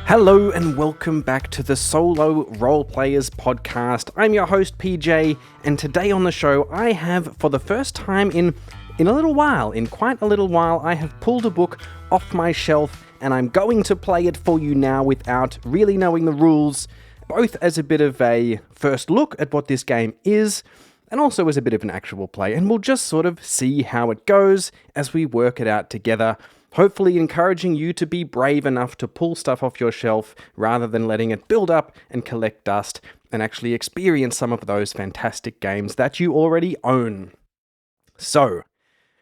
Hello and welcome back to the Solo RolePlayers podcast. I'm your host PJ, and today on the show I have, for the first time in quite a little while, I have pulled a book off my shelf and I'm going to play it for you now without really knowing the rules, both as a bit of a first look at what this game is and also as a bit of an actual play, and we'll just sort of see how it goes as we work it out together. Hopefully encouraging you to be brave enough to pull stuff off your shelf rather than letting it build up and collect dust and actually experience some of those fantastic games that you already own. So,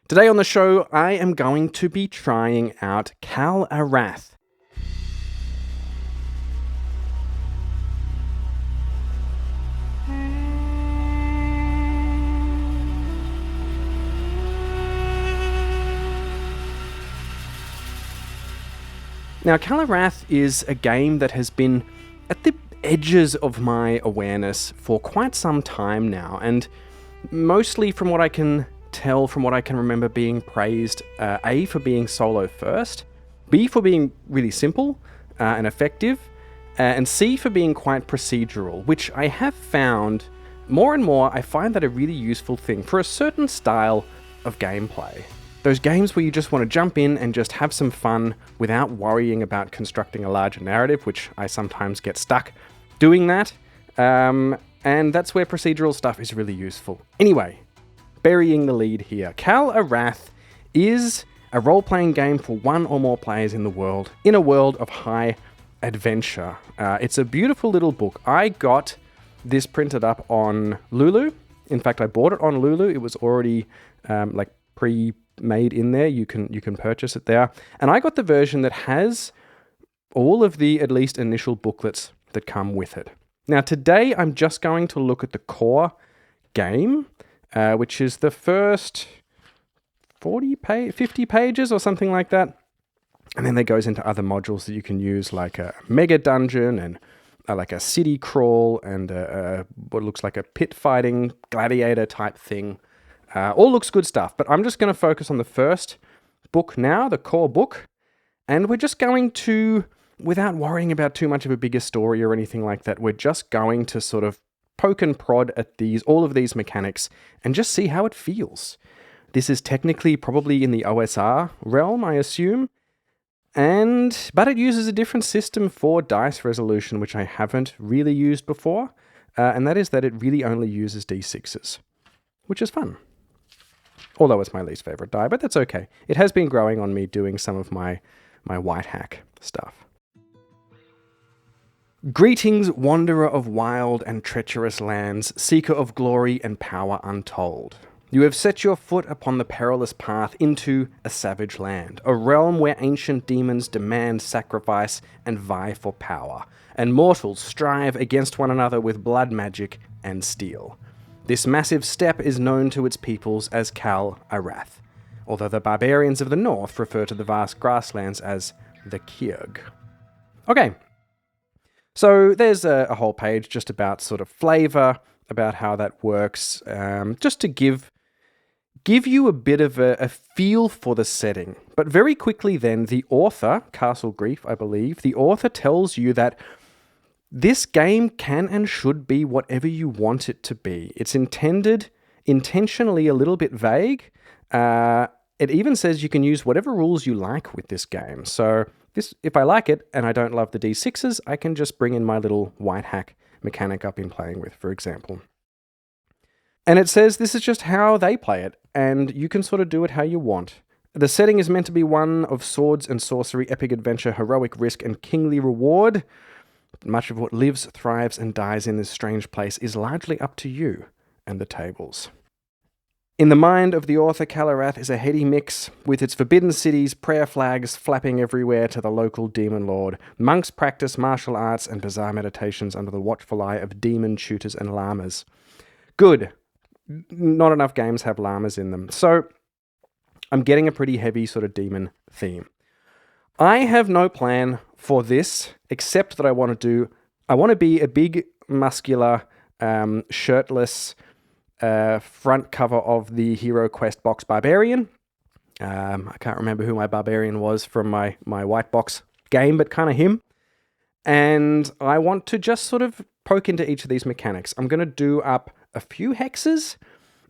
today on the show, I am going to be trying out Kal Arath. Now, Kal Arath is a game that has been at the edges of my awareness for quite some time now, and mostly from what I can tell, from what I can remember, being praised, A, for being solo first, B, for being really simple and effective, and C, for being quite procedural, which I have found more and more. I find that a really useful thing for a certain style of gameplay. Those games where you just want to jump in and just have some fun without worrying about constructing a larger narrative, which I sometimes get stuck doing that. And that's where procedural stuff is really useful. Anyway, burying the lead here. Kal Arath is a role-playing game for one or more players in the world, in a world of high adventure. It's a beautiful little book. I got this printed up on Lulu. In fact, I bought it on Lulu. It was already pre-made in there. You can purchase it there. And I got the version that has all of the, at least, initial booklets that come with it. Now, today I'm just going to look at the core game, which is the first 50 pages or something like that. And then there goes into other modules that you can use, like a mega dungeon and like a city crawl and what looks like a pit fighting gladiator type thing. All looks good stuff, but I'm just going to focus on the first book now, the core book, and we're just going to, without worrying about too much of a bigger story or anything like that, we're just going to sort of poke and prod at all of these mechanics and just see how it feels. This is technically probably in the OSR realm, I assume, but it uses a different system for dice resolution, which I haven't really used before, and that is that it really only uses D6s, which is fun. Although it's my least favorite die, but that's okay. It has been growing on me doing some of my white hack stuff. Greetings, wanderer of wild and treacherous lands, seeker of glory and power untold. You have set your foot upon the perilous path into a savage land, a realm where ancient demons demand sacrifice and vie for power, and mortals strive against one another with blood magic and steel. This massive steppe is known to its peoples as Kal Arath, although the barbarians of the north refer to the vast grasslands as the Kyrg. Okay, so there's a whole page just about sort of flavor, about how that works, just to give you a bit of a feel for the setting. But very quickly then, the author, Castle Grief, I believe, the author tells you that this game can and should be whatever you want it to be. It's intentionally a little bit vague. It even says you can use whatever rules you like with this game. So if I like it and I don't love the D6s, I can just bring in my little white hack mechanic I've been playing with, for example. And it says this is just how they play it, and you can sort of do it how you want. The setting is meant to be one of swords and sorcery, epic adventure, heroic risk, and kingly reward. Much of what lives, thrives, and dies in this strange place is largely up to you and the tables. In the mind of the author, Kal Arath is a heady mix, with its forbidden cities, prayer flags flapping everywhere to the local demon lord. Monks practice martial arts and bizarre meditations under the watchful eye of demon tutors and llamas. Good. Not enough games have llamas in them. So, I'm getting a pretty heavy sort of demon theme. I have no plan for this, except that I want to be a big, muscular, shirtless, front cover of the Hero Quest box barbarian. I can't remember who my barbarian was from my white box game, but kind of him. And I want to just sort of poke into each of these mechanics. I'm going to do up a few hexes,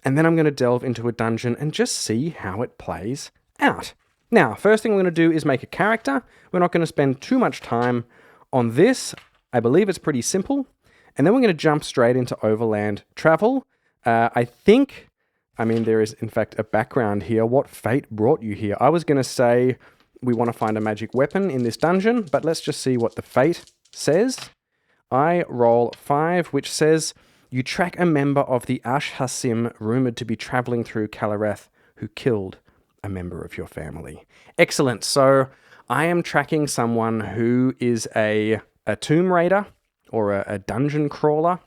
and then I'm going to delve into a dungeon and just see how it plays out. Now, first thing we're going to do is make a character. We're not going to spend too much time on this. I believe it's pretty simple. And then we're going to jump straight into overland travel. I mean, there is, in fact, a background here. What fate brought you here? I was going to say we want to find a magic weapon in this dungeon, but let's just see what the fate says. I roll 5, which says, you track a member of the Ash-Hassim rumored to be traveling through Kal Arath who killed a member of your family. Excellent. So I am tracking someone who is a tomb raider or a dungeon crawler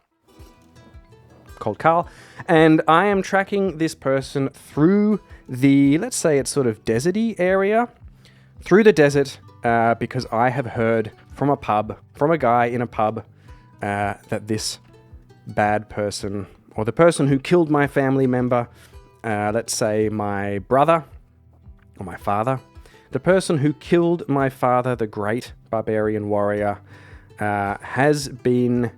called Kal, and I am tracking this person through the, let's say it's sort of deserty area, through the desert, because I have heard from a guy in a pub, that this bad person, or the person who killed my family member, let's say my brother, or my father, the person who killed my father, the great barbarian warrior, has been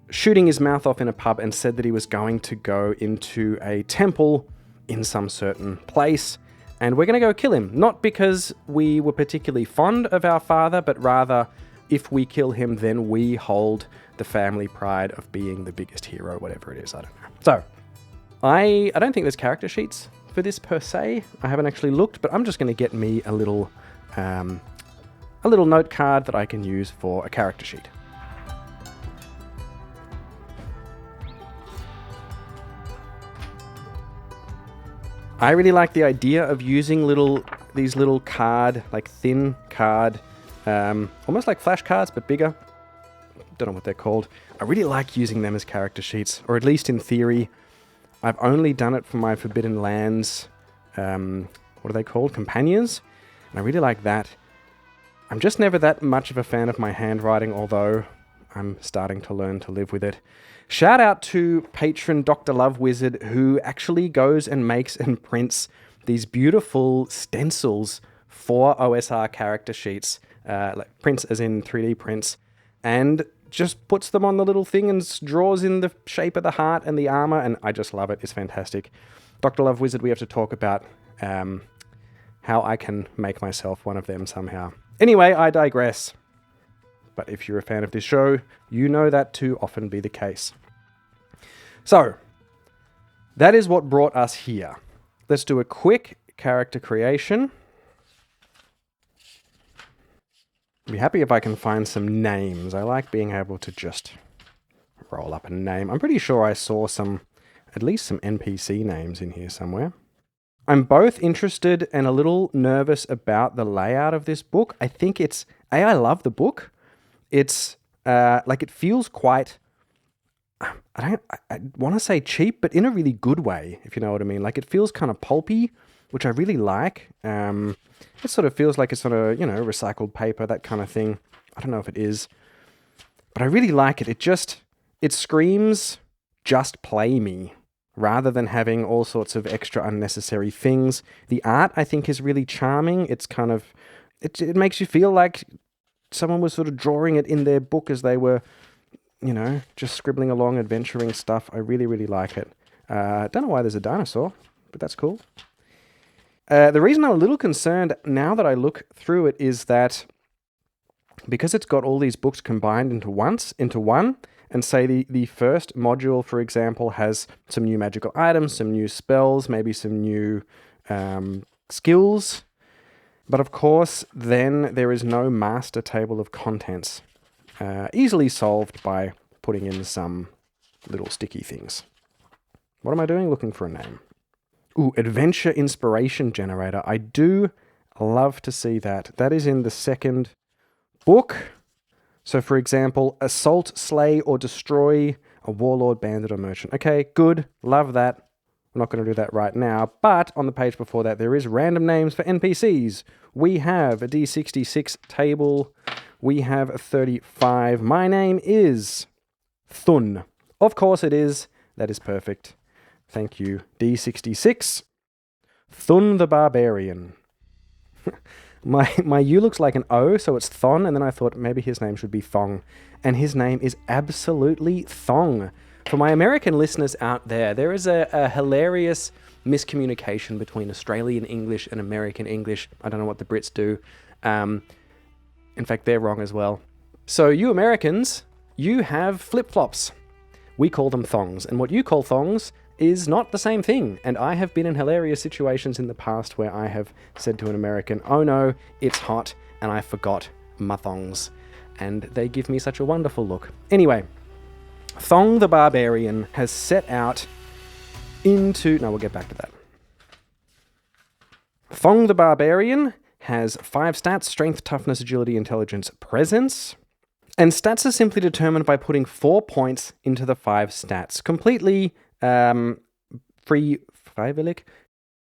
shooting his mouth off in a pub and said that he was going to go into a temple in some certain place, and we're going to go kill him. Not because we were particularly fond of our father, but rather, if we kill him, then we hold the family pride of being the biggest hero, whatever it is, I don't know. So, I don't think there's character sheets for this per se. I haven't actually looked, but I'm just going to get me a little note card that I can use for a character sheet. I really like the idea of using these little card, like thin card, almost like flashcards, but bigger. Don't know what they're called. I really like using them as character sheets, or at least in theory. I've only done it for my Forbidden Lands, what are they called? Companions. And I really like that. I'm just never that much of a fan of my handwriting, although I'm starting to learn to live with it. Shout out to patron Dr. Love Wizard, who actually goes and makes and prints these beautiful stencils for OSR character sheets, like prints as in 3D prints, and just puts them on the little thing and draws in the shape of the heart and the armor, and I just love it. It's fantastic. Dr. Love Wizard, we have to talk about how I can make myself one of them somehow. Anyway, I digress. But if you're a fan of this show, you know that to often be the case. So, that is what brought us here. Let's do a quick character creation. I'd be happy if I can find some names. I like being able to just roll up a name. I'm pretty sure I saw at least some NPC names in here somewhere. I'm both interested and a little nervous about the layout of this book. I think I love the book. It's, it feels quite, I want to say cheap, but in a really good way, if you know what I mean. Like, it feels kind of pulpy, which I really like. It sort of feels like it's on a, recycled paper, that kind of thing. I don't know if it is, but I really like it. It screams, just play me, rather than having all sorts of extra unnecessary things. The art, I think, is really charming. It's kind of, it makes you feel like someone was sort of drawing it in their book as they were, just scribbling along, adventuring stuff. I really, really like it. Don't know why there's a dinosaur, but that's cool. The reason I'm a little concerned now that I look through it is that because it's got all these books combined into one, and say the first module, for example, has some new magical items, some new spells, maybe some new skills. But of course, then there is no master table of contents. Easily solved by putting in some little sticky things. What am I doing? Looking for a name. Ooh, Adventure Inspiration Generator. I do love to see that. That is in the second book. So, for example, assault, slay, or destroy a warlord, bandit, or merchant. Okay, good. Love that. I'm not going to do that right now, but on the page before that, there is random names for NPCs. We have a D66 table. We have a 35. My name is Thun. Of course it is. That is perfect. Thank you. D66. Thun the Barbarian. My U looks like an O, so it's Thon, and then I thought maybe his name should be Thong. And his name is absolutely Thong. For my American listeners out there, there is a hilarious miscommunication between Australian English and American English. I don't know what the Brits do. In fact, they're wrong as well. So you Americans, you have flip-flops. We call them thongs, and what you call thongs is not the same thing. And I have been in hilarious situations in the past where I have said to an American, "Oh no, it's hot, and I forgot my thongs." And they give me such a wonderful look. Anyway, Thong the Barbarian has set out into... No, we'll get back to that. Thong the Barbarian has 5 stats: strength, toughness, agility, intelligence, presence. And stats are simply determined by putting 4 points into the 5 stats. Completely freiwillig,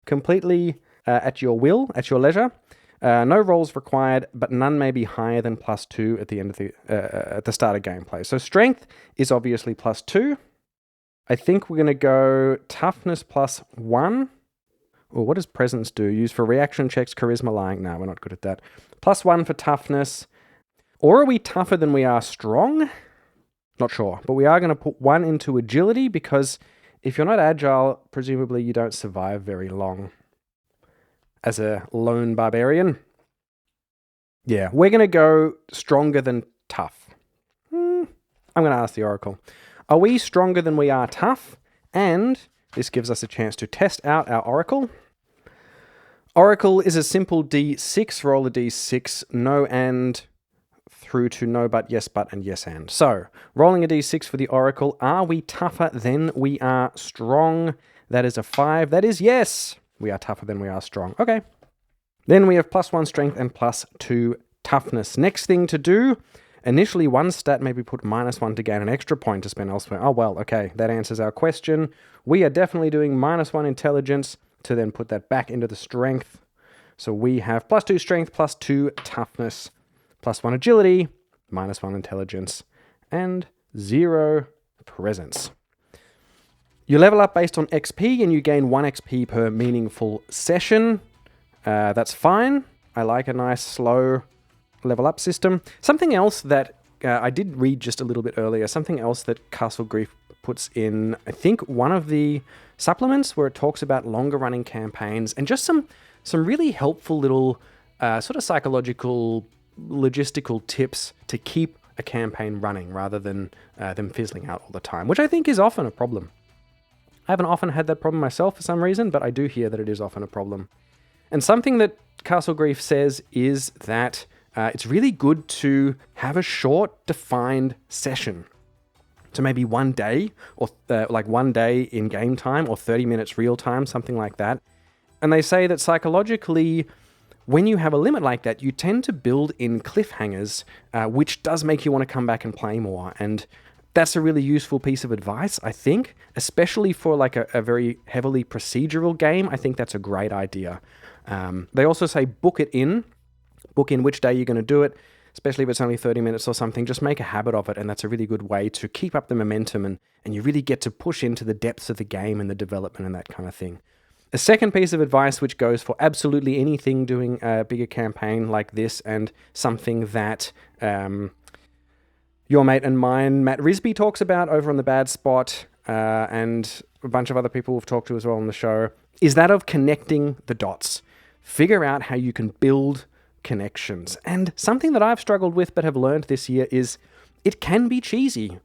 completely at your will, at your leisure. No rolls required, but none may be higher than +2 at the end of at the start of gameplay. So strength is obviously +2. I think we're going to go toughness +1. Or what does presence do? Used for reaction checks, charisma, lying. No, we're not good at that. +1 for toughness. Or are we tougher than we are strong? Not sure. But we are going to put 1 into agility, because if you're not agile, presumably you don't survive very long as a lone barbarian. Yeah, we're going to go stronger than tough. I'm going to ask the Oracle. Are we stronger than we are tough? And this gives us a chance to test out our Oracle. Oracle is a simple D6. Roll a D6. No and through to no but, yes but, and yes and. So, rolling a D6 for the Oracle. Are we tougher than we are strong? That is a 5. That is yes. We are tougher than we are strong. Okay. Then we have +1 strength and +2 toughness. Next thing to do, initially one stat may be put -1 to gain an extra point to spend elsewhere. Oh, well, okay. That answers our question. We are definitely doing -1 intelligence to then put that back into the strength. So we have +2 strength, +2 toughness, +1 agility, -1 intelligence, and 0 presence. You level up based on XP, and you gain 1 XP per meaningful session. That's fine. I like a nice, slow level up system. Something else that I did read just a little bit earlier, something else that Castle Grief puts in, I think, one of the supplements where it talks about longer running campaigns and just some really helpful little sort of psychological, logistical tips to keep a campaign running rather than them fizzling out all the time, which I think is often a problem. I haven't often had that problem myself for some reason, but I do hear that it is often a problem. And something that Castle Grief says is that it's really good to have a short, defined session. So maybe 1 day, or like 1 day in game time, or 30 minutes real time, something like that. And they say that psychologically, when you have a limit like that, you tend to build in cliffhangers, which does make you want to come back and play more. And that's a really useful piece of advice, I think, especially for like a very heavily procedural game. I think that's a great idea. They also say book in which day you're going to do it, especially if it's only 30 minutes or something. Just make a habit of it, and that's a really good way to keep up the momentum, and you really get to push into the depths of the game and the development and that kind of thing. A second piece of advice, which goes for absolutely anything doing a bigger campaign like this, and something that your mate and mine, Matt Risby, talks about over on The Bad Spot, and a bunch of other people we've talked to as well on the show, is that of connecting the dots. Figure out how you can build connections. And something that I've struggled with but have learned this year is it can be cheesy.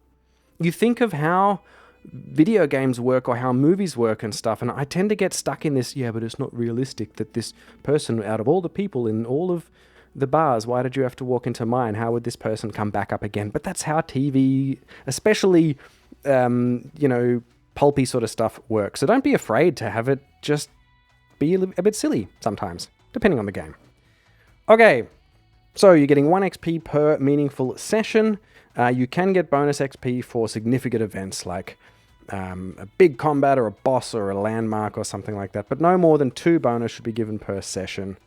You think of how video games work or how movies work and stuff, and I tend to get stuck in this, yeah, but it's not realistic that this person, out of all the people in all of the bars, why did you have to walk into mine? How would this person come back up again? But that's how TV, especially, pulpy sort of stuff works. So don't be afraid to have it just be a bit silly sometimes, depending on the game. Okay, so you're getting 1 XP per meaningful session. You can get bonus XP for significant events like a big combat or a boss or a landmark or something like that, but no more than 2 bonus should be given per session,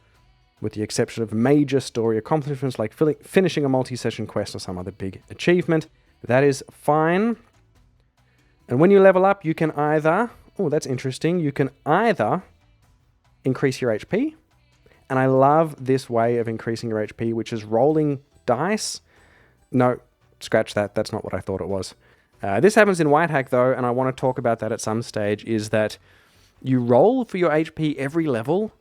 with the exception of major story accomplishments like finishing a multi-session quest or some other big achievement. That is fine. And when you level up, you can either... Oh, that's interesting. You can either increase your HP, And I love this way of increasing your HP, which is rolling dice. No, scratch that. That's not what I thought it was. This happens in White Hack, though, and I want to talk about that at some stage, is that you roll for your HP every level,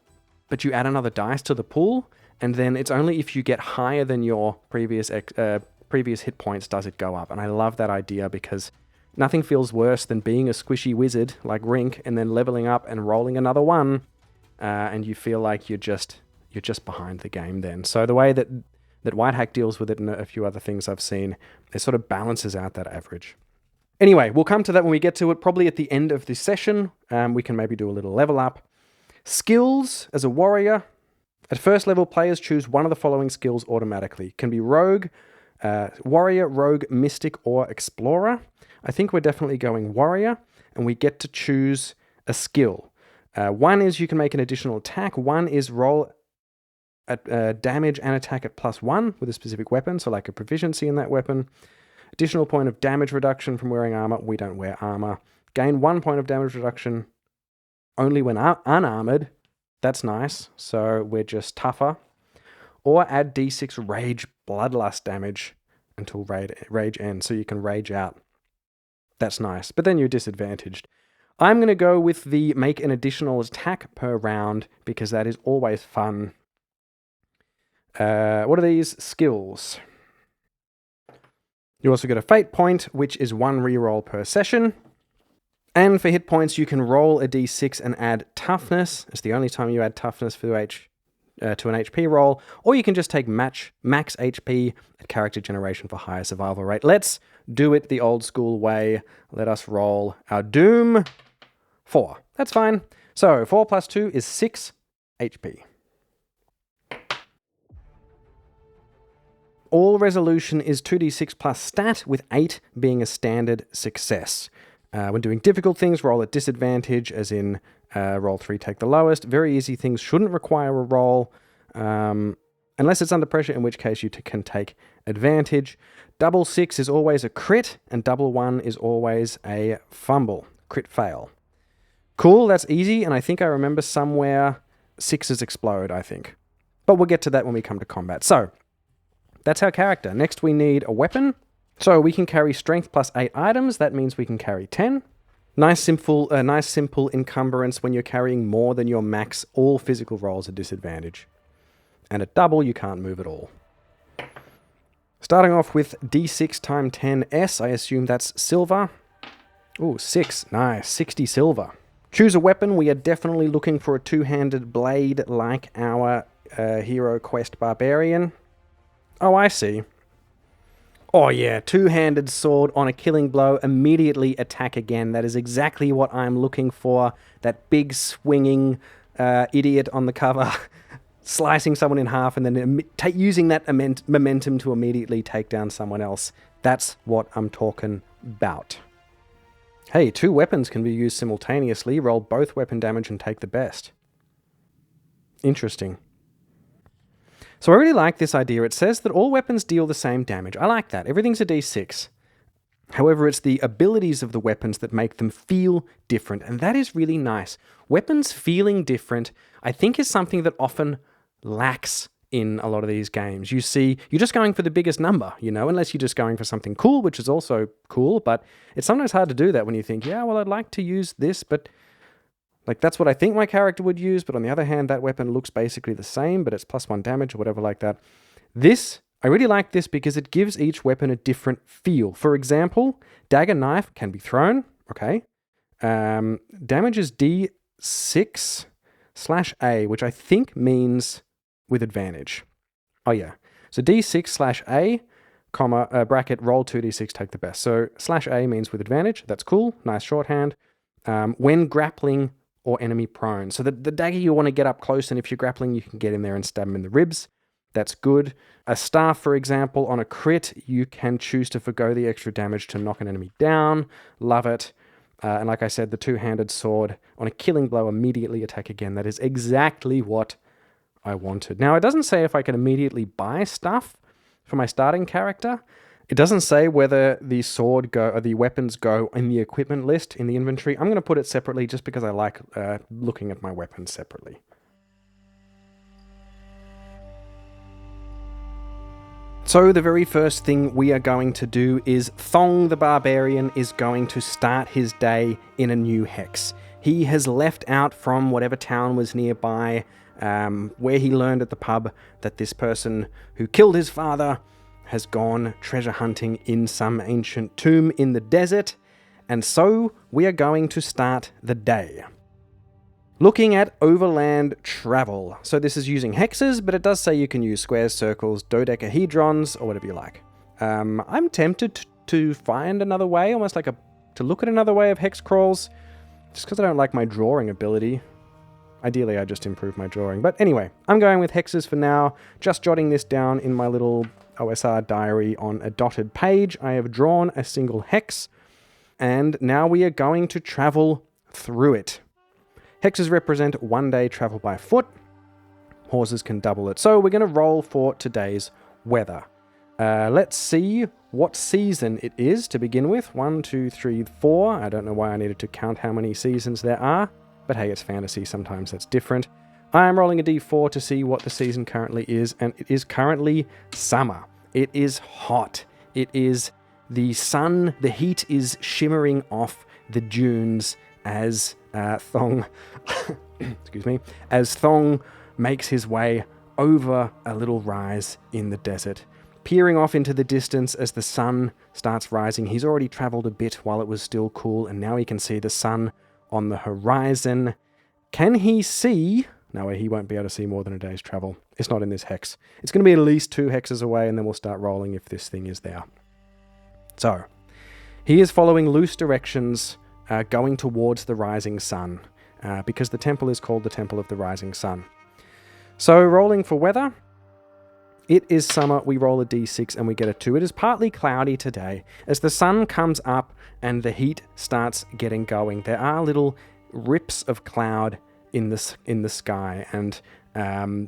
but you add another dice to the pool, and then it's only if you get higher than your previous hit points does it go up. And I love that idea because nothing feels worse than being a squishy wizard like Rink and then leveling up and rolling another one, and you feel like you're just behind the game then. So the way that White Hack deals with it and a few other things I've seen, it sort of balances out that average. Anyway, we'll come to that when we get to it, probably at the end of this session. We can maybe do a little level up. Skills as a warrior. At first level, players choose one of the following skills automatically. Can be rogue, warrior, rogue, mystic, or explorer. I think we're definitely going warrior, and we get to choose a skill. One is you can make an additional attack. One is roll at damage and attack at +1 with a specific weapon, so like a proficiency in that weapon. Additional point of damage reduction from wearing armor. We don't wear armor. Gain 1 point of damage reduction only when unarmored. That's nice. So we're just tougher. Or add D6 rage bloodlust damage until rage ends. So you can rage out. That's nice. But then you're disadvantaged. I'm going to go with the make an additional attack per round because that is always fun. What are these skills? You also get a fate point, which is 1 reroll per session. And for hit points, you can roll a d6 and add toughness. It's the only time you add toughness to an HP roll. Or you can just take max HP at character generation for higher survival rate. Let's do it the old school way. Let us roll our Doom. 4. That's fine. So 4 plus 2 is 6 HP. All resolution is 2d6 plus stat, with 8 being a standard success. When doing difficult things, roll at disadvantage, as in roll 3, take the lowest. Very easy things shouldn't require a roll, unless it's under pressure, in which case you can take advantage. Double 6 is always a crit, and double 1 is always a fumble. Crit fail. Cool, that's easy, and I think I remember somewhere 6s explode, I think. But we'll get to that when we come to combat. So, that's our character. Next, we need a weapon. So we can carry strength plus 8 items. That means we can carry 10. Nice simple encumbrance. When you're carrying more than your max, all physical rolls are disadvantage. And at double, you can't move at all. Starting off with D6 times 10S. I assume that's silver. Ooh, 6. Nice. 60 silver. Choose a weapon. We are definitely looking for a two-handed blade like our Hero Quest Barbarian. Oh, I see. Oh yeah, two-handed sword on a killing blow, immediately attack again. That is exactly what I'm looking for. That big swinging idiot on the cover, slicing someone in half and then using that momentum to immediately take down someone else. That's what I'm talking about. Hey, 2 weapons can be used simultaneously. Roll both weapon damage and take the best. Interesting. So I really like this idea. It says that all weapons deal the same damage. I like that. Everything's a d6. However, it's the abilities of the weapons that make them feel different, and that is really nice. Weapons feeling different, I think, is something that often lacks in a lot of these games. You see, you're just going for the biggest number, unless you're just going for something cool, which is also cool, but it's sometimes hard to do that when you think, yeah, well, I'd like to use this, but that's what I think my character would use, but on the other hand, that weapon looks basically the same, but it's +1 damage or whatever like that. I really like this because it gives each weapon a different feel. For example, dagger knife can be thrown, okay. Damage is D6/A, which I think means with advantage. Oh yeah. So D6/A, bracket, roll 2d6, take the best. So /A means with advantage. That's cool. Nice shorthand. When grappling or enemy prone. So the dagger, you want to get up close, and if you're grappling, you can get in there and stab him in the ribs. That's good. A staff, for example, on a crit, you can choose to forgo the extra damage to knock an enemy down. Love it. And like I said, the two-handed sword on a killing blow, immediately attack again. That is exactly what I wanted. Now, it doesn't say if I can immediately buy stuff for my starting character. It doesn't say whether the weapons go in the equipment list in the inventory. I'm going to put it separately just because I like looking at my weapons separately. So the very first thing we are going to do is Thong the Barbarian is going to start his day in a new hex. He has left out from whatever town was nearby, where he learned at the pub that this person who killed his father has gone treasure hunting in some ancient tomb in the desert, and so we are going to start the day. Looking at overland travel. So this is using hexes, but it does say you can use squares, circles, dodecahedrons, or whatever you like. I'm tempted to find another way, almost like to look at another way of hex crawls, just because I don't like my drawing ability. Ideally, I just improve my drawing. But anyway, I'm going with hexes for now, just jotting this down in my little OSR diary on a dotted page. I have drawn a single hex, and now we are going to travel through it. Hexes represent 1 day travel by foot. Horses can double it. So we're going to roll for today's weather. Let's see what season it is to begin with. 1, 2, 3, 4. I don't know why I needed to count how many seasons there are. But hey, it's fantasy. Sometimes that's different. I am rolling a d4 to see what the season currently is. And it is currently summer. It is hot. It is the sun. The heat is shimmering off the dunes as Thong, as Thong makes his way over a little rise in the desert. Peering off into the distance as the sun starts rising, he's already traveled a bit while it was still cool, and now he can see the sun on the horizon. Can he see? No, he won't be able to see more than a day's travel. It's not in this hex. It's going to be at least 2 hexes away, and then we'll start rolling if this thing is there. So, he is following loose directions, going towards the rising sun, because the temple is called the Temple of the Rising Sun. So, rolling for weather, it is summer. We roll a d6 and we get a 2. It is partly cloudy today. As the sun comes up and the heat starts getting going, there are little rips of cloud in the sky, and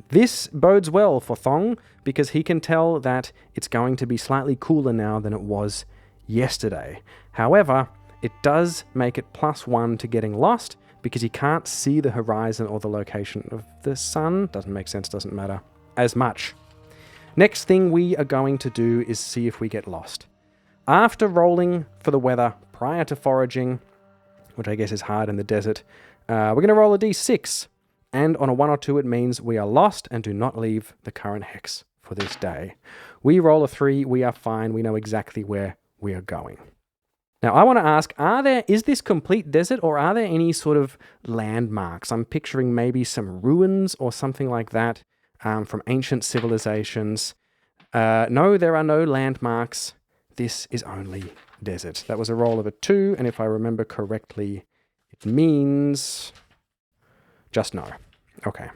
this bodes well for Thong because he can tell that it's going to be slightly cooler now than it was yesterday. However, it does make it +1 to getting lost because he can't see the horizon or the location of the sun. Doesn't make sense, doesn't matter as much. Next thing we are going to do is see if we get lost. After rolling for the weather prior to foraging, which I guess is hard in the desert, we're going to roll a d6. And on a 1 or 2, it means we are lost and do not leave the current hex for this day. We roll a 3, we are fine, we know exactly where we are going. Now, I want to ask, is this complete desert or are there any sort of landmarks? I'm picturing maybe some ruins or something like that from ancient civilizations. No, there are no landmarks. This is only desert. That was a roll of a 2, and if I remember correctly, it means just no. Okay.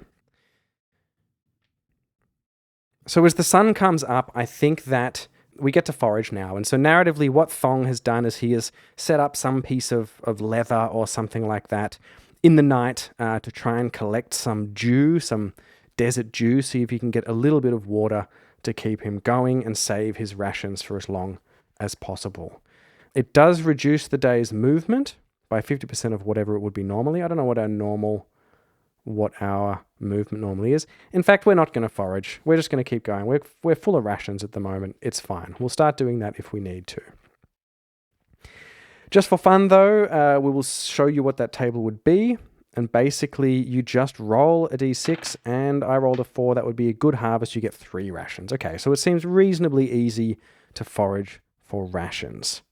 So as the sun comes up, I think that we get to forage now. And so narratively, what Thong has done is he has set up some piece of leather or something like that in the night to try and collect some dew, some desert dew, see if he can get a little bit of water to keep him going and save his rations for as long as possible. It does reduce the day's movement by 50% of whatever it would be normally. I don't know what our movement normally is. In fact, we're not going to forage. We're just going to keep going. We're full of rations at the moment. It's fine. We'll start doing that if we need to. Just for fun, though, we will show you what that table would be. And basically, you just roll a d6, and I rolled a 4. That would be a good harvest. You get 3 rations. Okay, so it seems reasonably easy to forage for rations.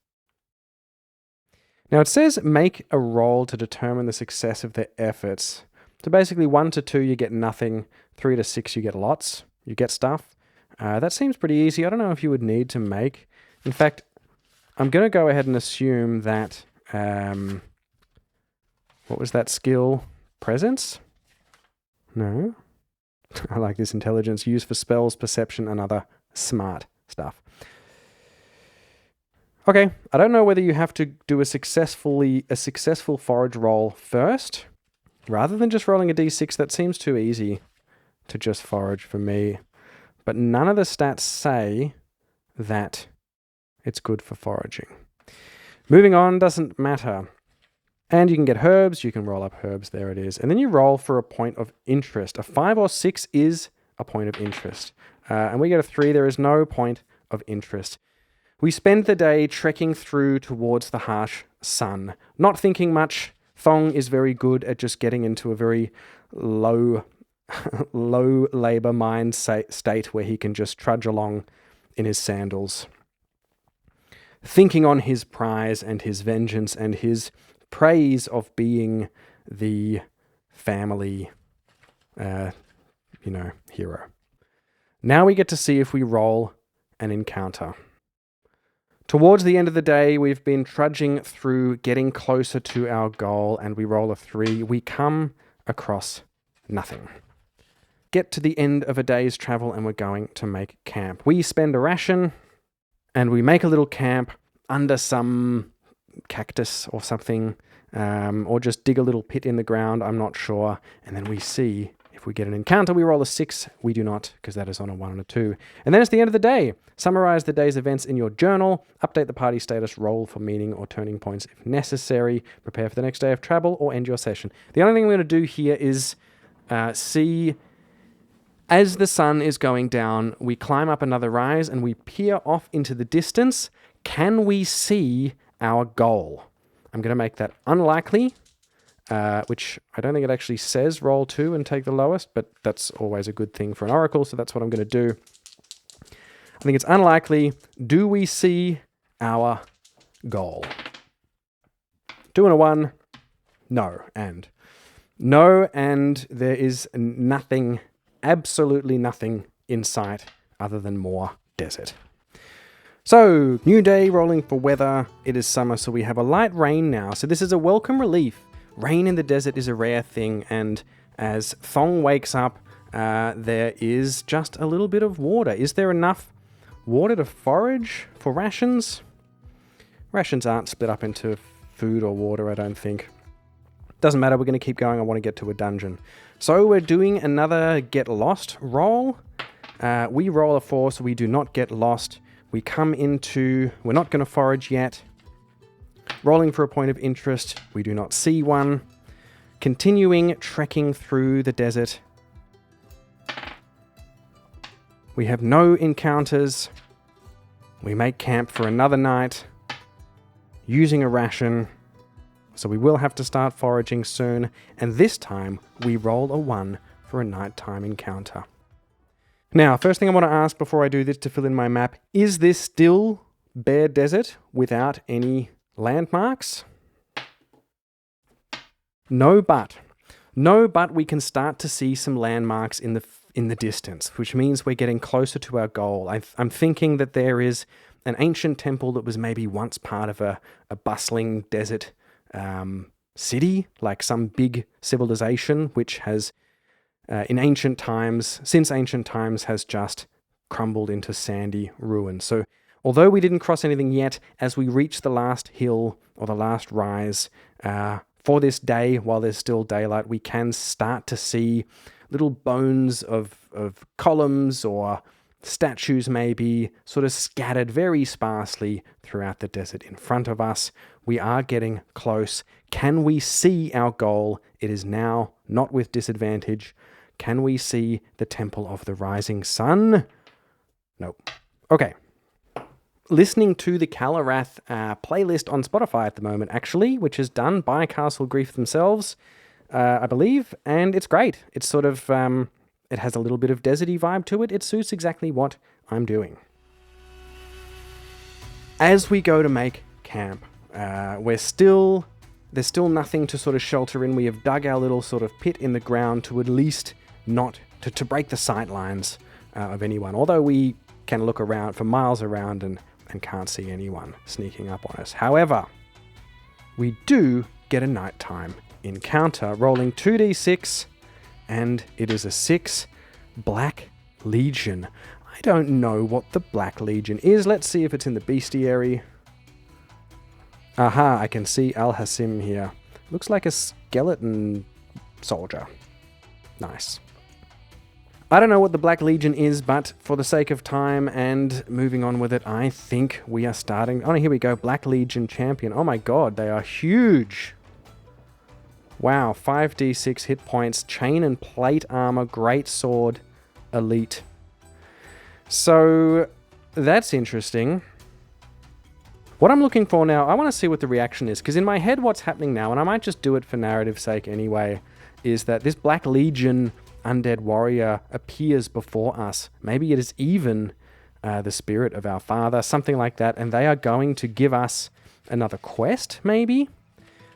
Now, it says make a roll to determine the success of their efforts. So basically, 1 to 2, you get nothing. 3 to 6, you get lots. You get stuff. That seems pretty easy. I don't know if you would need to make. In fact, I'm going to go ahead and assume that... what was that skill? Presence? No. I like this intelligence. Used for spells, perception, and other smart stuff. Okay, I don't know whether you have to do a successful forage roll first, rather than just rolling a d6. That seems too easy to just forage for me. But none of the stats say that it's good for foraging. Moving on, doesn't matter. And you can get herbs, you can roll up herbs, there it is. And then you roll for a point of interest. A 5 or 6 is a point of interest. And we get a 3. There is no point of interest. We spend the day trekking through towards the harsh sun, not thinking much. Thong is very good at just getting into a very low labor mind state where he can just trudge along in his sandals, thinking on his prize and his vengeance and his praise of being the family, hero. Now we get to see if we roll an encounter. Towards the end of the day, we've been trudging through, getting closer to our goal, and we roll a 3. We come across nothing. Get to the end of a day's travel, and we're going to make camp. We spend a ration, and we make a little camp under some cactus or something, or just dig a little pit in the ground, I'm not sure, and then we see if we get an encounter. We roll a 6. We do not, because that is on a 1 and a 2. And then it's the end of the day. Summarize the day's events in your journal, update the party status, roll for meaning or turning points if necessary, prepare for the next day of travel, or end your session. The only thing we're going to do here is see, as the sun is going down, we climb up another rise and we peer off into the distance. Can we see our goal? I'm going to make that unlikely, which I don't think it actually says roll 2 and take the lowest, but that's always a good thing for an oracle, so that's what I'm going to do. I think it's unlikely. Do we see our goal? 2 and a 1. No, and there is nothing, absolutely nothing in sight other than more desert. So, new day, rolling for weather. It is summer, so we have a light rain now. So this is a welcome relief. Rain in the desert is a rare thing, and as Thong wakes up, there is just a little bit of water. Is there enough water to forage for rations? Rations aren't split up into food or water, I don't think. Doesn't matter, we're going to keep going. I want to get to a dungeon. So we're doing another get lost roll. We roll a 4, so we do not get lost. We come into... We're not going to forage yet. Rolling for a point of interest. We do not see one. Continuing trekking through the desert. We have no encounters. We make camp for another night. Using a ration. So we will have to start foraging soon. And this time, we roll a 1 for a nighttime encounter. Now, first thing I want to ask before I do this to fill in my map, is this still bare desert without any landmarks? No, but we can start to see some landmarks in the distance, which means we're getting closer to our goal. I'm thinking that there is an ancient temple that was maybe once part of a bustling desert city, like some big civilization, which has since ancient times, has just crumbled into sandy ruin. So although we didn't cross anything yet, as we reach the last hill or the last rise for this day, while there's still daylight, we can start to see little bones of columns or statues maybe sort of scattered very sparsely throughout the desert in front of us. We are getting close. Can we see our goal? It is now not with disadvantage. Can we see the Temple of the Rising Sun? Nope. Okay. Listening to the Kal Arath playlist on Spotify at the moment, actually, which is done by Castle Grief themselves, I believe, and it's great. It's sort of, it has a little bit of deserty vibe to it. It suits exactly what I'm doing. As we go to make camp, there's still nothing to sort of shelter in. We have dug our little sort of pit in the ground to at least not to break the sight lines of anyone, although we can look around for miles around and can't see anyone sneaking up on us. However, we do get a nighttime encounter, rolling 2d6, and it is a 6. Black Legion. I don't know what the Black Legion is. Let's see if it's in the bestiary. Aha, I can see Al-Hassim here. Looks like a skeleton soldier. Nice. I don't know what the Black Legion is, but for the sake of time and moving on with it, I think we are starting... Oh, here we go. Black Legion champion. Oh my god, they are huge. Wow, 5d6 hit points, chain and plate armor, great sword, elite. So that's interesting. What I'm looking for now, I want to see what the reaction is, because in my head what's happening now, and I might just do it for narrative's sake anyway, is that this Black Legion undead warrior appears before us. Maybe it is even the spirit of our father, something like that, and they are going to give us another quest, maybe?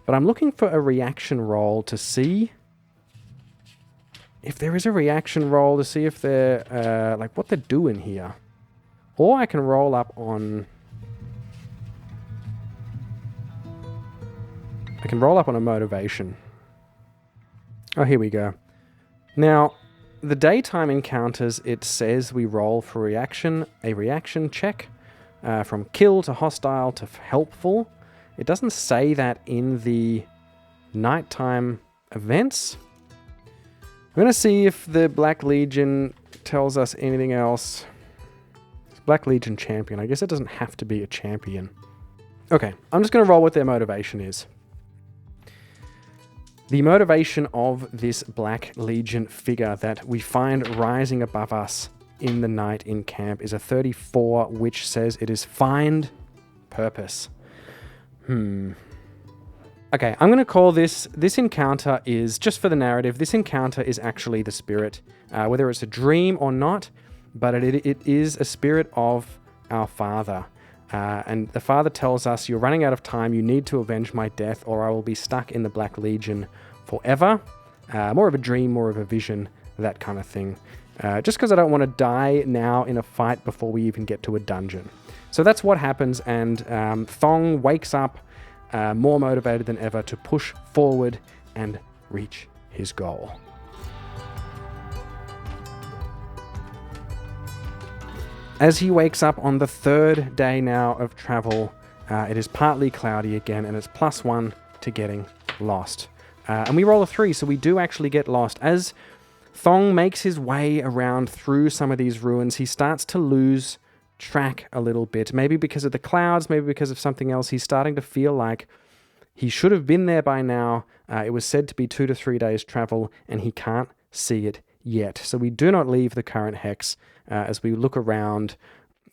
But I'm looking for a reaction roll to see if there is a reaction roll, to see if they're, like, what they're doing here. Or I can roll up on... I can roll up on a motivation. Oh, here we go. Now, the daytime encounters, it says we roll for reaction, a reaction check, from kill to hostile to helpful. It doesn't say that in the nighttime events. I'm going to see if the Black Legion tells us anything else. Black Legion champion. I guess it doesn't have to be a champion. Okay, I'm just going to roll what their motivation is. The motivation of this Black Legion figure that we find rising above us in the night in camp is a 34, which says it is find purpose. Okay, I'm going to call this encounter is, just for the narrative, this encounter is actually the spirit. Whether it's a dream or not, but it is a spirit of our father. And the father tells us, you're running out of time, you need to avenge my death, or I will be stuck in the Black Legion forever. More of a dream, more of a vision, that kind of thing. Just because I don't want to die now in a fight before we even get to a dungeon. So that's what happens, and Thong wakes up more motivated than ever to push forward and reach his goal. As he wakes up on the third day now of travel, it is partly cloudy again, and it's +1 to getting lost. And we roll a 3, so we do actually get lost. As Thong makes his way around through some of these ruins, he starts to lose track a little bit. Maybe because of the clouds, maybe because of something else. He's starting to feel like he should have been there by now. It was said to be 2 to 3 days travel, and he can't see it yet. So we do not leave the current hex as we look around,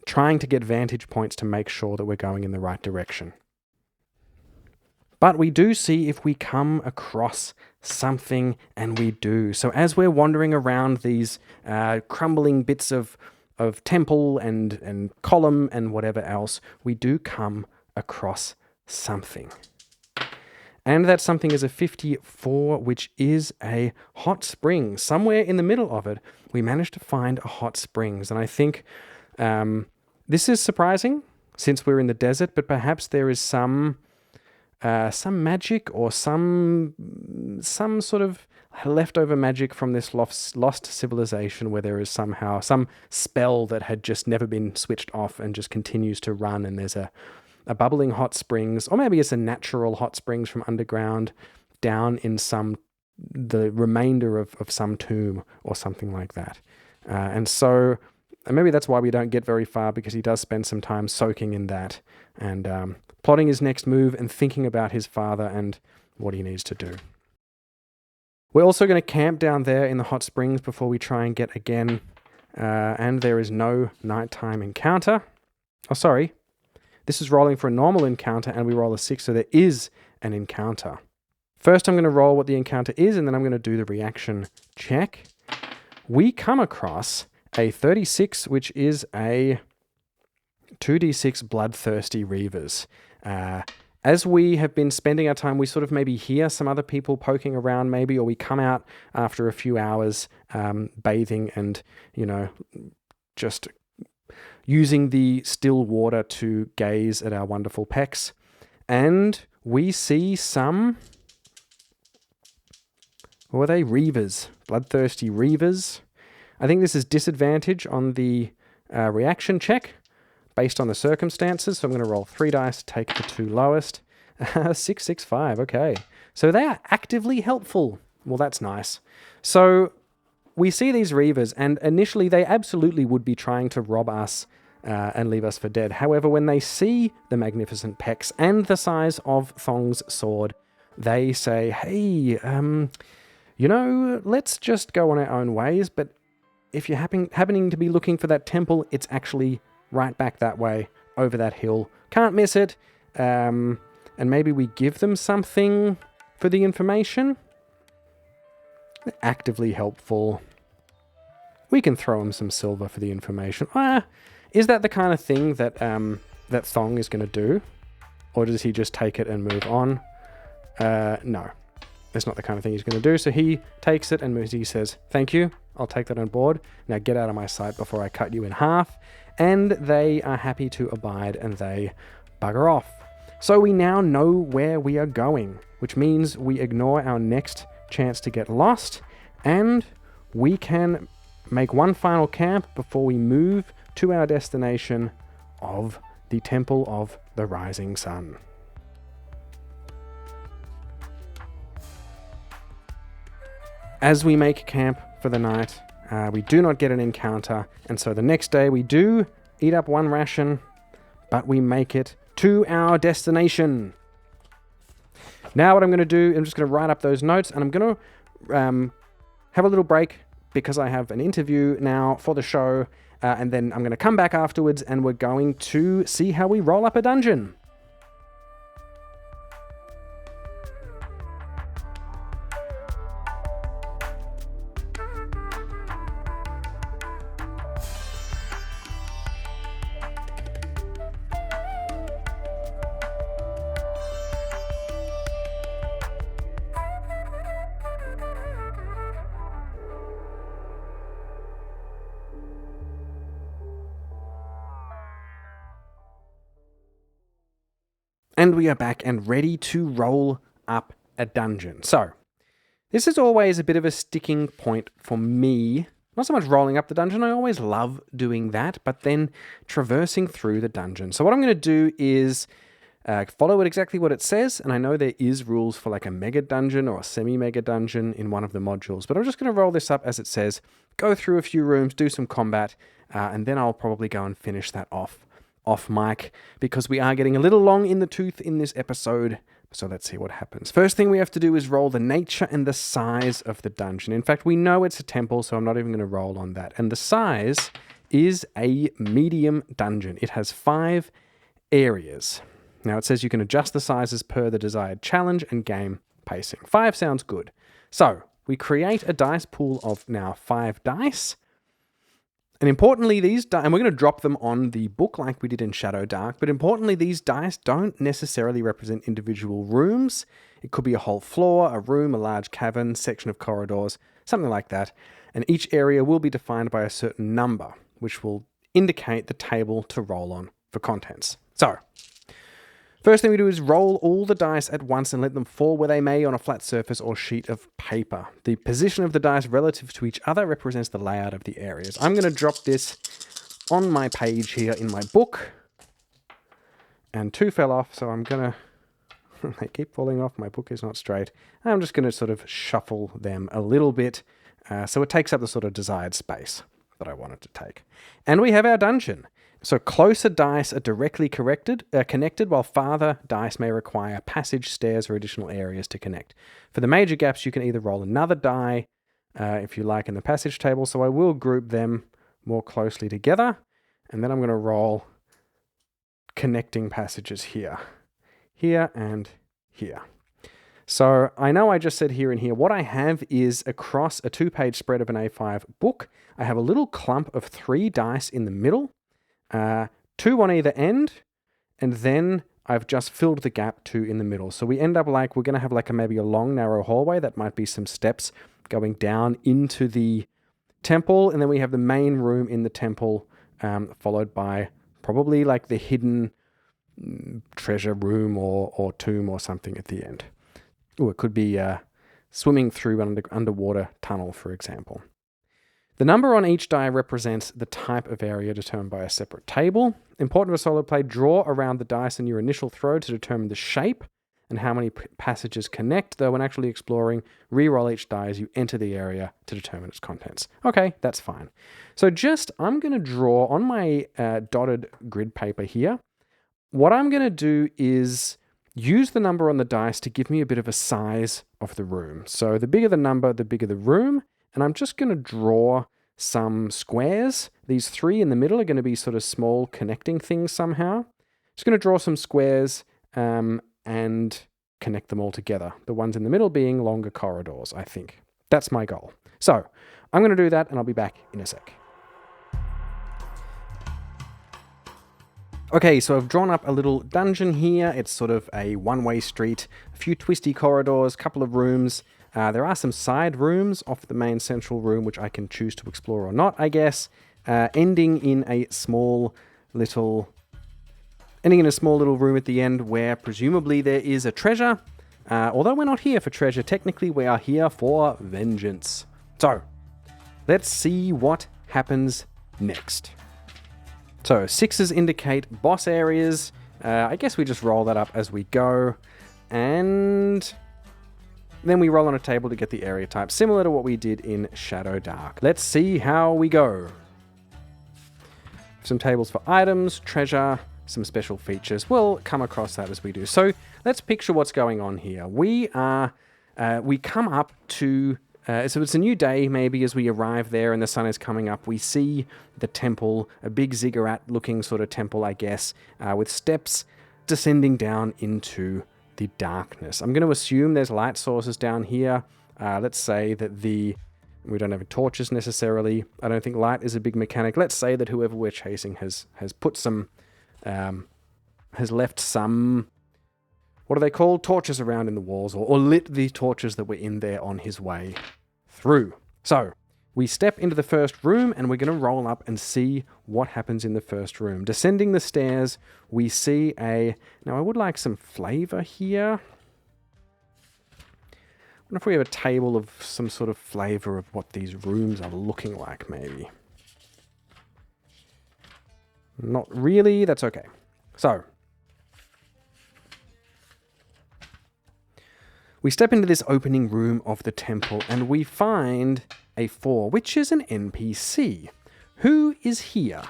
trying to get vantage points to make sure that we're going in the right direction. But we do see if we come across something, and we do. So as we're wandering around these crumbling bits of temple and column and whatever else, we do come across something. And that something is a 54, which is a hot spring. Somewhere in the middle of it, we managed to find a hot springs. And I think this is surprising since we're in the desert, but perhaps there is some magic or some sort of leftover magic from this lost civilization, where there is somehow some spell that had just never been switched off and just continues to run, and there's a bubbling hot springs, or maybe it's a natural hot springs from underground down in the remainder of some tomb or something like that. And so maybe that's why we don't get very far, because he does spend some time soaking in that and plotting his next move and thinking about his father and what he needs to do. We're also going to camp down there in the hot springs before we try and get again. And there is no nighttime encounter. Oh, sorry. This is rolling for a normal encounter, and we roll a 6, so there is an encounter. First, I'm going to roll what the encounter is, and then I'm going to do the reaction check. We come across a 36, which is a 2d6 bloodthirsty reavers. As we have been spending our time, we sort of maybe hear some other people poking around maybe, or we come out after a few hours bathing and, just using the still water to gaze at our wonderful pecs. And we see some... What were they? Reavers. Bloodthirsty reavers. I think this is disadvantage on the reaction check based on the circumstances. So I'm going to roll 3 dice, take the 2 lowest. 6, 6, 5. Okay. So they are actively helpful. Well, that's nice. So we see these reavers, and initially they absolutely would be trying to rob us and leave us for dead. However, when they see the magnificent pecs and the size of Thong's sword, they say, hey, let's just go on our own ways. But if you're happening to be looking for that temple, it's actually right back that way, over that hill. Can't miss it. And maybe we give them something for the information. Actively helpful. We can throw them some silver for the information. Is that the kind of thing that that Thong is going to do? Or does he just take it and move on? No. That's not the kind of thing he's going to do. So he takes it and he says, thank you. I'll take that on board. Now get out of my sight before I cut you in half. And they are happy to abide and they bugger off. So we now know where we are going, which means we ignore our next chance to get lost, and we can make one final camp before we move to our destination of the Temple of the Rising Sun. As we make camp for the night, we do not get an encounter, and so the next day we do eat up one ration, but we make it to our destination. Now what I'm going to do, I'm just going to write up those notes, and I'm going to have a little break because I have an interview now for the show, and then I'm going to come back afterwards, and we're going to see how we roll up a dungeon. And we are back and ready to roll up a dungeon. So, this is always a bit of a sticking point for me. Not so much rolling up the dungeon, I always love doing that, but then traversing through the dungeon. So what I'm going to do is follow it exactly what it says, and I know there is rules for like a mega dungeon or a semi-mega dungeon in one of the modules, but I'm just going to roll this up as it says, go through a few rooms, do some combat, and then I'll probably go and finish that off mic, because we are getting a little long in the tooth in this episode. So let's see what happens. First thing we have to do is roll the nature and the size of the dungeon. In fact, we know it's a temple, so I'm not even going to roll on that. And the size is a medium dungeon. It has 5 areas. Now it says you can adjust the sizes per the desired challenge and game pacing. 5 sounds good. So we create a dice pool of now 5 dice. And importantly, these dice, and we're going to drop them on the book like we did in Shadow Dark, but importantly, these dice don't necessarily represent individual rooms. It could be a whole floor, a room, a large cavern, section of corridors, something like that. And each area will be defined by a certain number, which will indicate the table to roll on for contents. So, first thing we do is roll all the dice at once and let them fall where they may on a flat surface or sheet of paper. The position of the dice relative to each other represents the layout of the areas. I'm going to drop this on my page here in my book. And 2 fell off, so I'm going to... They keep falling off. My book is not straight. I'm just going to sort of shuffle them a little bit so it takes up the sort of desired space that I want it to take. And we have our dungeon. So closer dice are directly connected, while farther dice may require passage, stairs, or additional areas to connect. For the major gaps, you can either roll another die, if you like, in the passage table. So I will group them more closely together. And then I'm going to roll connecting passages here, and here. So I know I just said here and here. What I have is across a 2-page spread of an A5 book, I have a little clump of 3 dice in the middle. 2 on either end, and then I've just filled the gap 2 in the middle. So we end up like, we're going to have like maybe a long, narrow hallway that might be some steps going down into the temple, and then we have the main room in the temple, followed by probably like the hidden treasure room or tomb or something at the end. Or it could be swimming through an underwater tunnel, for example. The number on each die represents the type of area determined by a separate table. Important for solo play, draw around the dice in your initial throw to determine the shape and how many passages connect, though when actually exploring, re-roll each die as you enter the area to determine its contents. Okay, that's fine. So I'm going to draw on my dotted grid paper here. What I'm going to do is use the number on the dice to give me a bit of a size of the room. So the bigger the number, the bigger the room. And I'm just going to draw some squares. These 3 in the middle are going to be sort of small connecting things somehow. Just going to draw some squares and connect them all together. The ones in the middle being longer corridors, I think. That's my goal. So I'm going to do that and I'll be back in a sec. Okay, so I've drawn up a little dungeon here. It's sort of a one-way street, a few twisty corridors, couple of rooms. There are some side rooms off the main central room, which I can choose to explore or not, I guess. Ending in a small little room at the end where presumably there is a treasure. Although we're not here for treasure, technically we are here for vengeance. So, let's see what happens next. So 6s indicate boss areas. I guess we just roll that up as we go. And then we roll on a table to get the area type, similar to what we did in Shadow Dark. Let's see how we go. Some tables for items, treasure, some special features. We'll come across that as we do. So let's picture what's going on here. We come up to... so it's a new day, maybe, as we arrive there and the sun is coming up. We see the temple, a big ziggurat-looking sort of temple, I guess, with steps descending down into the darkness. I'm going to assume there's light sources down here. Let's say that we don't have torches necessarily. I don't think light is a big mechanic. Let's say that whoever we're chasing has put some... has left some... what are they called? Torches around in the walls, or lit the torches that were in there on his way through. So, we step into the first room, and we're going to roll up and see what happens in the first room. Descending the stairs, we see a... Now, I would like some flavor here. I wonder if we have a table of some sort of flavor of what these rooms are looking like, maybe. Not really. That's okay. So... we step into this opening room of the temple and we find a 4, which is an NPC. Who is here?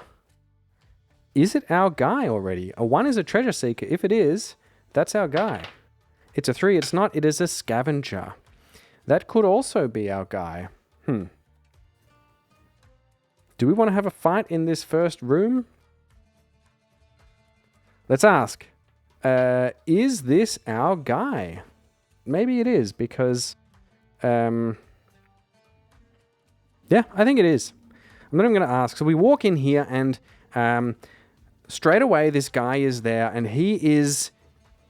Is it our guy already? A 1 is a treasure seeker. If it is, that's our guy. It's a 3. It's not. It is a scavenger. That could also be our guy. Do we want to have a fight in this first room? Let's ask. Is this our guy? Maybe it is, because... yeah, I think it is. I'm not even going to ask. So we walk in here, and straight away this guy is there, and he is...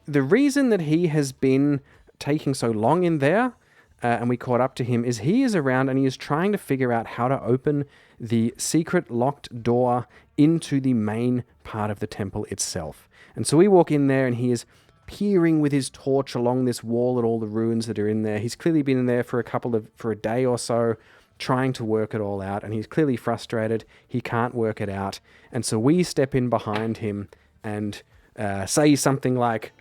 the reason that he has been taking so long in there, and we caught up to him, is he is around and he is trying to figure out how to open the secret locked door into the main part of the temple itself. And so we walk in there, and he is... peering with his torch along this wall at all the ruins that are in there. He's clearly been in there for a day or so, trying to work it all out, and he's clearly frustrated. He can't work it out. And so we step in behind him and say something like,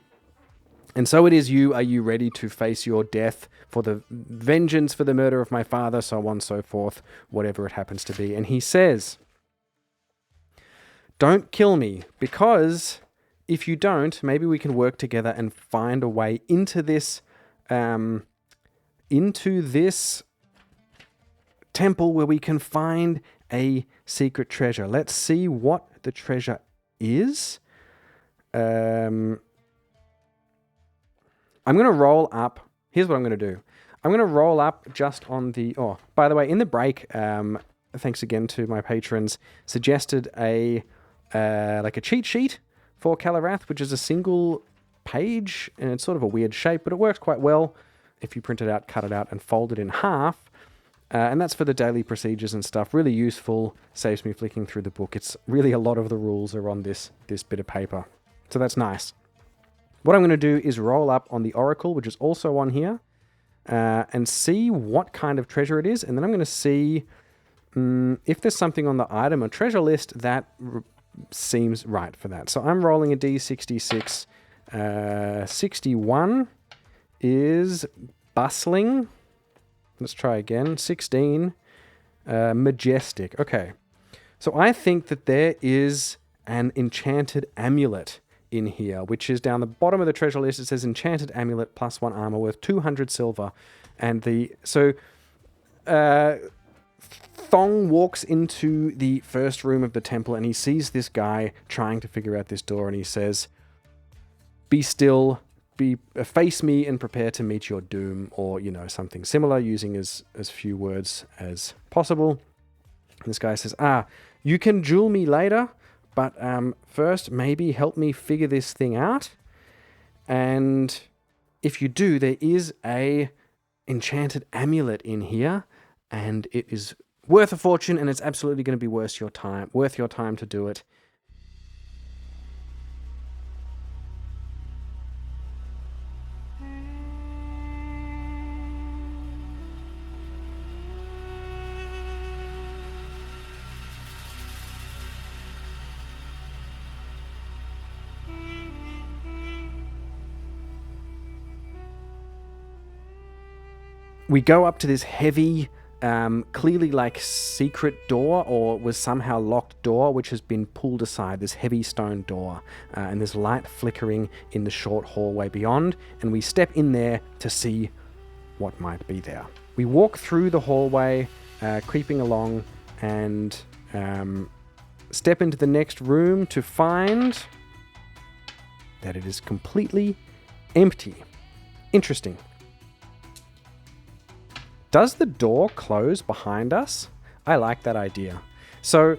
"And so it is you, are you ready to face your death for the vengeance for the murder of my father," so on and so forth, whatever it happens to be. And he says, "Don't kill me, because... if you don't, maybe we can work together and find a way into this temple where we can find a secret treasure. Let's see what the treasure is." I'm going to roll up. Here's what I'm going to do. I'm going to roll up just on the... oh, by the way, in the break, thanks again to my patrons, suggested a cheat sheet for Kal Arath, which is a single page, and it's sort of a weird shape, but it works quite well if you print it out, cut it out, and fold it in half. And that's for the daily procedures and stuff. Really useful, saves me flicking through the book. It's really a lot of the rules are on this bit of paper. So that's nice. What I'm going to do is roll up on the Oracle, which is also on here, and see what kind of treasure it is, and then I'm going to see if there's something on the item or treasure list that... seems right for that. So I'm rolling a D66. 61 is bustling. Let's try again. 16. Majestic. Okay. So I think that there is an enchanted amulet in here, which is down the bottom of the treasure list. It says enchanted amulet +1 armor worth 200 silver. And Thong walks into the first room of the temple and he sees this guy trying to figure out this door, and he says, "Be still, face me and prepare to meet your doom," or, something similar, using as few words as possible. And this guy says, "You can duel me later, but first maybe help me figure this thing out. And if you do, there is a enchanted amulet in here, and it is worth a fortune, and it's absolutely going to be worth your time to do it." We go up to this heavy, clearly like secret door, or was somehow locked door, which has been pulled aside, this heavy stone door, and there's light flickering in the short hallway beyond, and we step in there to see what might be there. We walk through the hallway, creeping along, and step into the next room to find that it is completely empty. Interesting. Does the door close behind us? I like that idea. So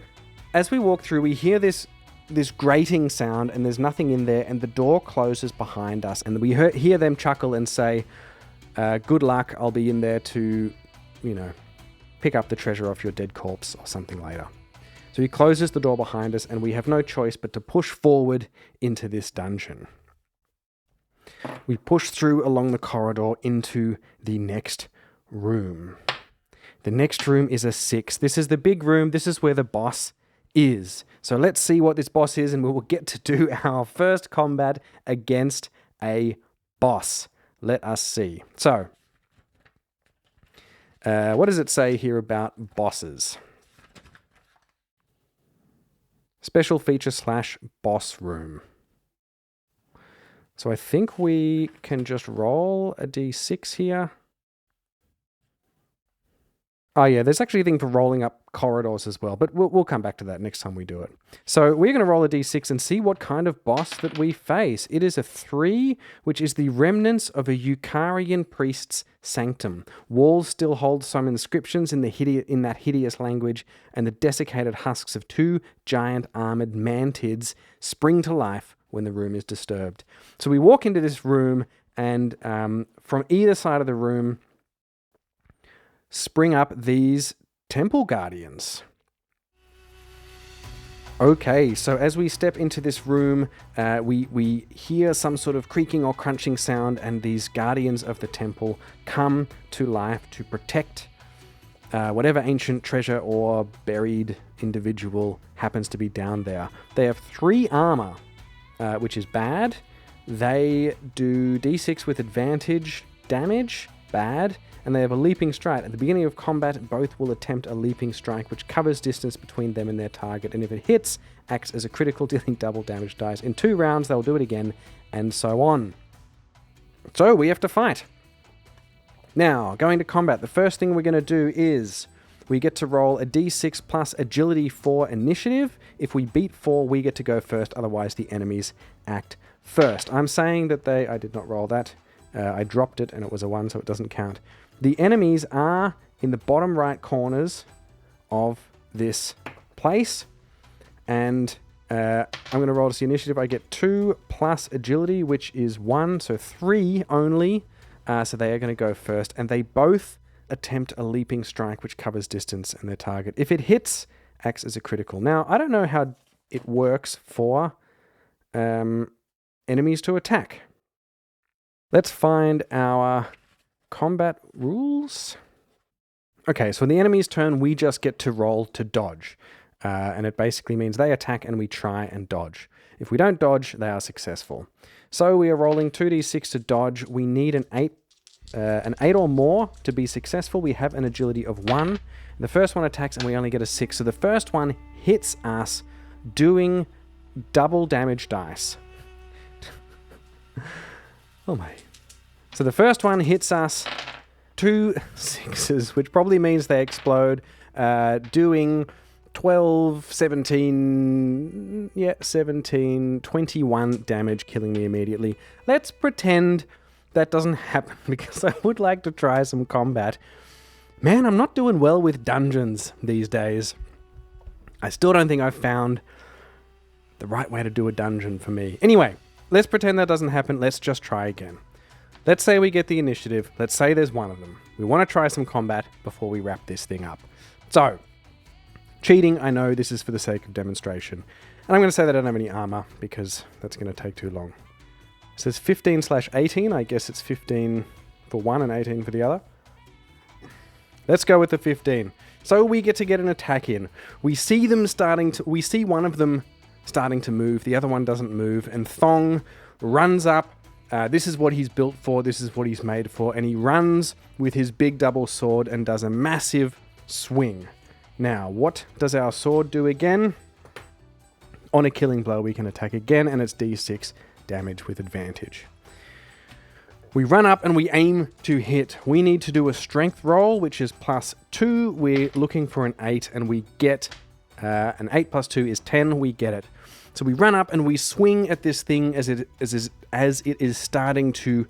as we walk through, we hear this grating sound, and there's nothing in there, and the door closes behind us, and we hear them chuckle and say, "Good luck, I'll be in there to, pick up the treasure off your dead corpse or something later." So he closes the door behind us, and we have no choice but to push forward into this dungeon. We push through along the corridor into the next room. The next room is a 6. This is the big room. This is where the boss is. So let's see what this boss is, and we will get to do our first combat against a boss. Let us see. So, what does it say here about bosses? Special feature / boss room. So I think we can just roll a d6 here. Oh yeah, there's actually a thing for rolling up corridors as well, but we'll come back to that next time we do it. So we're going to roll a d6 and see what kind of boss that we face. It is a 3, which is the remnants of a Eucharian priest's sanctum. Walls still hold some inscriptions in that hideous language, and the desiccated husks of 2 giant armored mantids spring to life when the room is disturbed. So we walk into this room, and from either side of the room spring up these temple guardians. Okay, so as we step into this room, we hear some sort of creaking or crunching sound, and these guardians of the temple come to life to protect whatever ancient treasure or buried individual happens to be down there. They have 3 armor, which is bad. They do d6 with advantage damage, bad. And they have a leaping strike. At the beginning of combat, both will attempt a leaping strike, which covers distance between them and their target, and if it hits, acts as a critical, dealing double damage dice. In 2 rounds, they'll do it again, and so on. So we have to fight. Now, going to combat, the first thing we're going to do is we get to roll a d6 plus agility for initiative. If we beat 4, we get to go first, otherwise the enemies act first. I'm saying that I did not roll that. I dropped it, and it was a 1, so it doesn't count. The enemies are in the bottom right corners of this place, and I'm going to roll to see initiative. I get 2 plus agility, which is 1, so 3 only. So they are going to go first, and they both attempt a leaping strike, which covers distance and their target. If it hits, acts as a critical. Now, I don't know how it works for enemies to attack. Let's find our combat rules. Okay, so in the enemy's turn, we just get to roll to dodge. And it basically means they attack and we try and dodge. If we don't dodge, they are successful. So we are rolling 2d6 to dodge. We need an 8 or more to be successful. We have an agility of 1. The first one attacks and we only get a 6. So the first one hits us, doing double damage dice. Oh my. So the first one hits us 2 6s, which probably means they explode. doing 12, 17, 21 damage, killing me immediately. Let's pretend that doesn't happen because I would like to try some combat. Man, I'm not doing well with dungeons these days. I still don't think I've found the right way to do a dungeon for me. Anyway, let's pretend that doesn't happen. Let's just try again. Let's say we get the initiative. Let's say there's one of them. We want to try some combat before we wrap this thing up. So, cheating, I know this is for the sake of demonstration. And I'm going to say that I don't have any armor because that's going to take too long. It says 15/18. I guess it's 15 for one and 18 for the other. Let's go with the 15. So we get an attack in. We see one of them starting to move. The other one doesn't move. And Thong runs up. This is what he's built for. This is what he's made for. And he runs with his big double sword and does a massive swing. Now, what does our sword do again? On a killing blow, we can attack again, and it's d6 damage with advantage. We run up and we aim to hit. We need to do a strength roll, which is +2. We're looking for an 8, and we get an 8 + 2 is 10. We get it. So we run up and we swing at this thing as it is starting to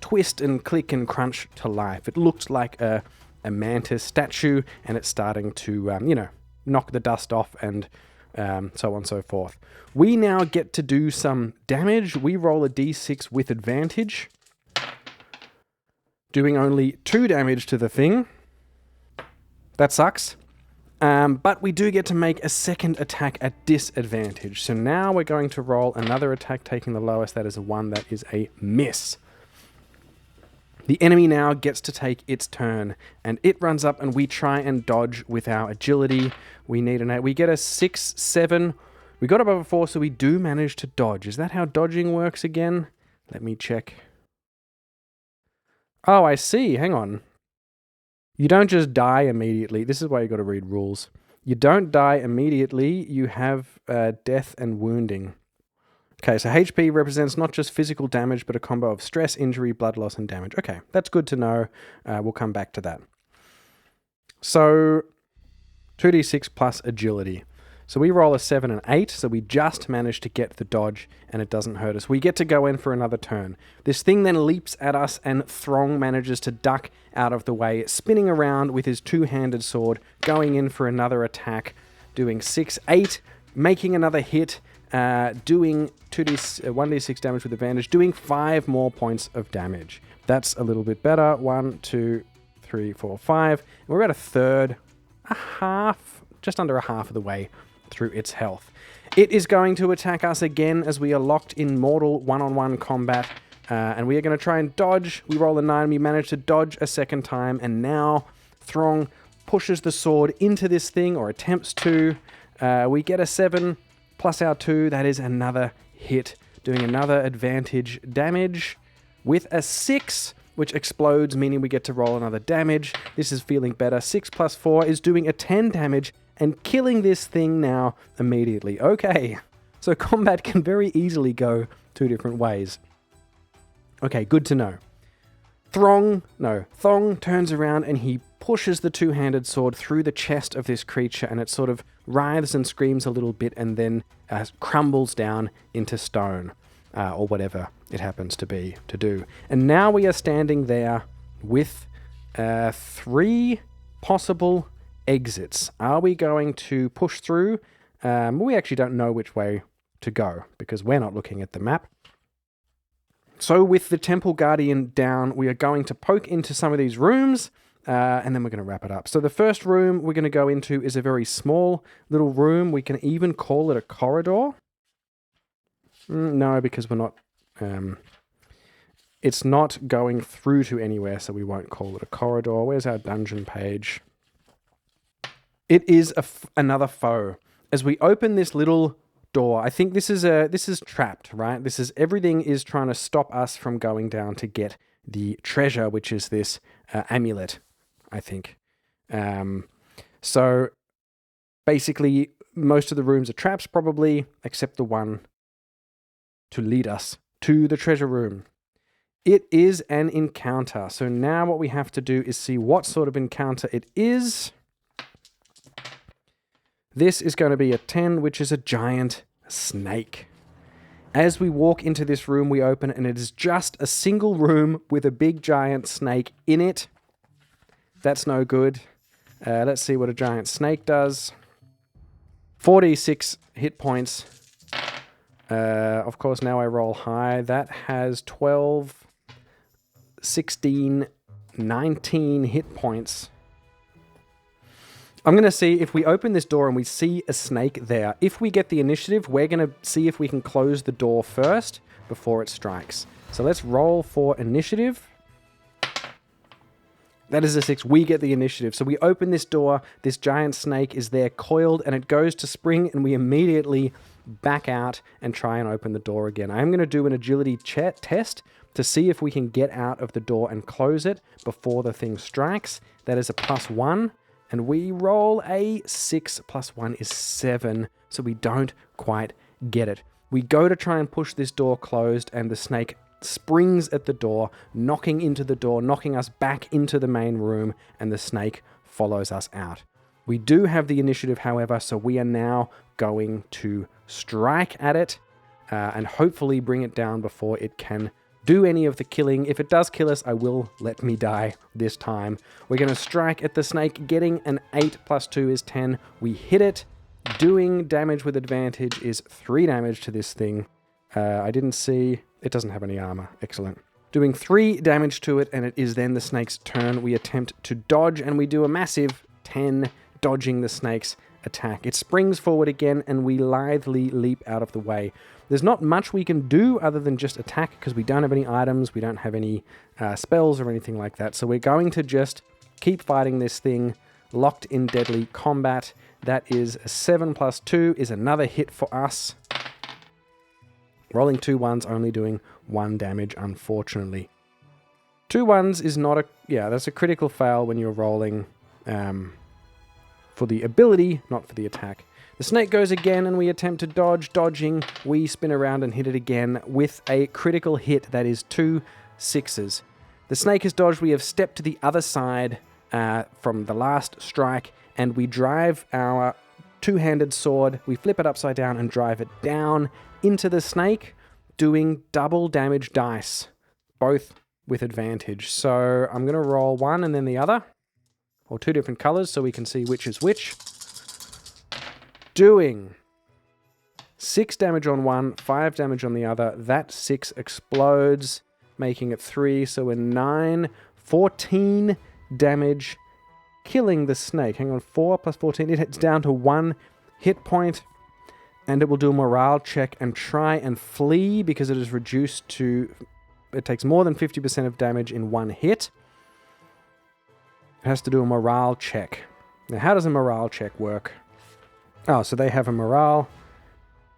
twist and click and crunch to life. It looks like a mantis statue, and it's starting to, knock the dust off and so on and so forth. We now get to do some damage. We roll a d6 with advantage, doing only 2 damage to the thing. That sucks. But we do get to make a second attack at disadvantage. So now we're going to roll another attack, taking the lowest. That is a 1. That is a miss. The enemy now gets to take its turn, and it runs up, and we try and dodge with our agility. We need an 8. We get a 6, 7. We got above a 4, so we do manage to dodge. Is that how dodging works again? Let me check. Oh, I see. Hang on. You don't just die immediately. This is why you got to read rules. You don't die immediately. You have death and wounding. Okay, so HP represents not just physical damage, but a combo of stress, injury, blood loss, and damage. Okay, that's good to know. We'll come back to that. So, 2d6 plus agility. So we roll a 7 and 8, so we just manage to get the dodge, and it doesn't hurt us. We get to go in for another turn. This thing then leaps at us, and Throng manages to duck out of the way, spinning around with his two-handed sword, going in for another attack, doing 6, 8, making another hit, doing 1d6 damage with advantage, doing 5 more points of damage. That's a little bit better. 1, 2, 3, 4, 5. And we're about just under a half of the way through its health. It is going to attack us again as we are locked in mortal one-on-one combat, and we are going to try and dodge. We roll a 9, we manage to dodge a second time, and now Throng pushes the sword into this thing, or attempts to. We get a 7 plus our 2, that is another hit, doing another advantage damage with a 6, which explodes, meaning we get to roll another damage. This is feeling better. 6 plus 4 is doing a 10 damage and killing this thing now immediately. Okay, so combat can very easily go 2 different ways. Okay, good to know. Thong turns around and he pushes the two-handed sword through the chest of this creature, and it sort of writhes and screams a little bit and then crumbles down into stone, or whatever it happens to be to do. And now we are standing there with 3 possible exits. Are we going to push through? We actually don't know which way to go because we're not looking at the map. So with the Temple Guardian down, we are going to poke into some of these rooms, and then we're going to wrap it up. So the first room we're going to go into is a very small little room. We can even call it a corridor. No, because we're not... it's not going through to anywhere, so we won't call it a corridor. Where's our dungeon page? It is another foe. As we open this little door, I think this is trapped, right? Everything is trying to stop us from going down to get the treasure, which is this amulet, I think. So basically, most of the rooms are traps, probably, except the one to lead us to the treasure room. It is an encounter. So now what we have to do is see what sort of encounter it is. This is going to be a 10, which is a giant snake. As we walk into this room, we open, and it is just a single room with a big giant snake in it. That's no good. Let's see what a giant snake does. 46 hit points. Of course, now I roll high. That has 12, 16, 19 hit points. I'm going to see if we open this door and we see a snake there. If we get the initiative, we're going to see if we can close the door first before it strikes. So let's roll for initiative. That is a 6. We get the initiative. So we open this door. This giant snake is there coiled, and it goes to spring, and we immediately back out and try and open the door again. I'm going to do an agility test to see if we can get out of the door and close it before the thing strikes. That is a +1. And we roll a 6 + 1 is 7, so we don't quite get it. We go to try and push this door closed, and the snake springs at the door, knocking into the door, knocking us back into the main room, and the snake follows us out. We do have the initiative, however, so we are now going to strike at it and hopefully bring it down before it can do any of the killing. If it does kill us, I will let me die this time. We're going to strike at the snake, getting an 8 + 2 is 10. We hit it. Doing damage with advantage is 3 damage to this thing. I didn't see... It doesn't have any armor. Excellent. Doing 3 damage to it, and it is then the snake's turn. We attempt to dodge, and we do a massive 10, dodging the snake's attack. It springs forward again, and we lithely leap out of the way. There's not much we can do other than just attack, because we don't have any items, we don't have any spells or anything like that. So we're going to just keep fighting this thing, locked in deadly combat. That is a 7 + 2 is another hit for us. Rolling 2 1s, only doing 1 damage, unfortunately. 2 1s is not a... Yeah, that's a critical fail when you're rolling for the ability, not for the attack. The snake goes again, and we attempt to dodge. Dodging, we spin around and hit it again with a critical hit. That is 2 6s. The snake has dodged. We have stepped to the other side from the last strike, and we drive our two-handed sword. We flip it upside down and drive it down into the snake, doing double damage dice, both with advantage. So I'm going to roll one and then the other, or 2 different colors so we can see which is which. Doing 6 damage on one, 5 damage on the other. That 6 explodes, making it 3, so we're 9, 14 damage, killing the snake. Hang on, 4 plus 14, it's down to 1 hit point, and it will do a morale check and try and flee because it is reduced to... It takes more than 50% of damage in 1 hit. It has to do a morale check. Now, how does a morale check work? Oh, so they have a morale.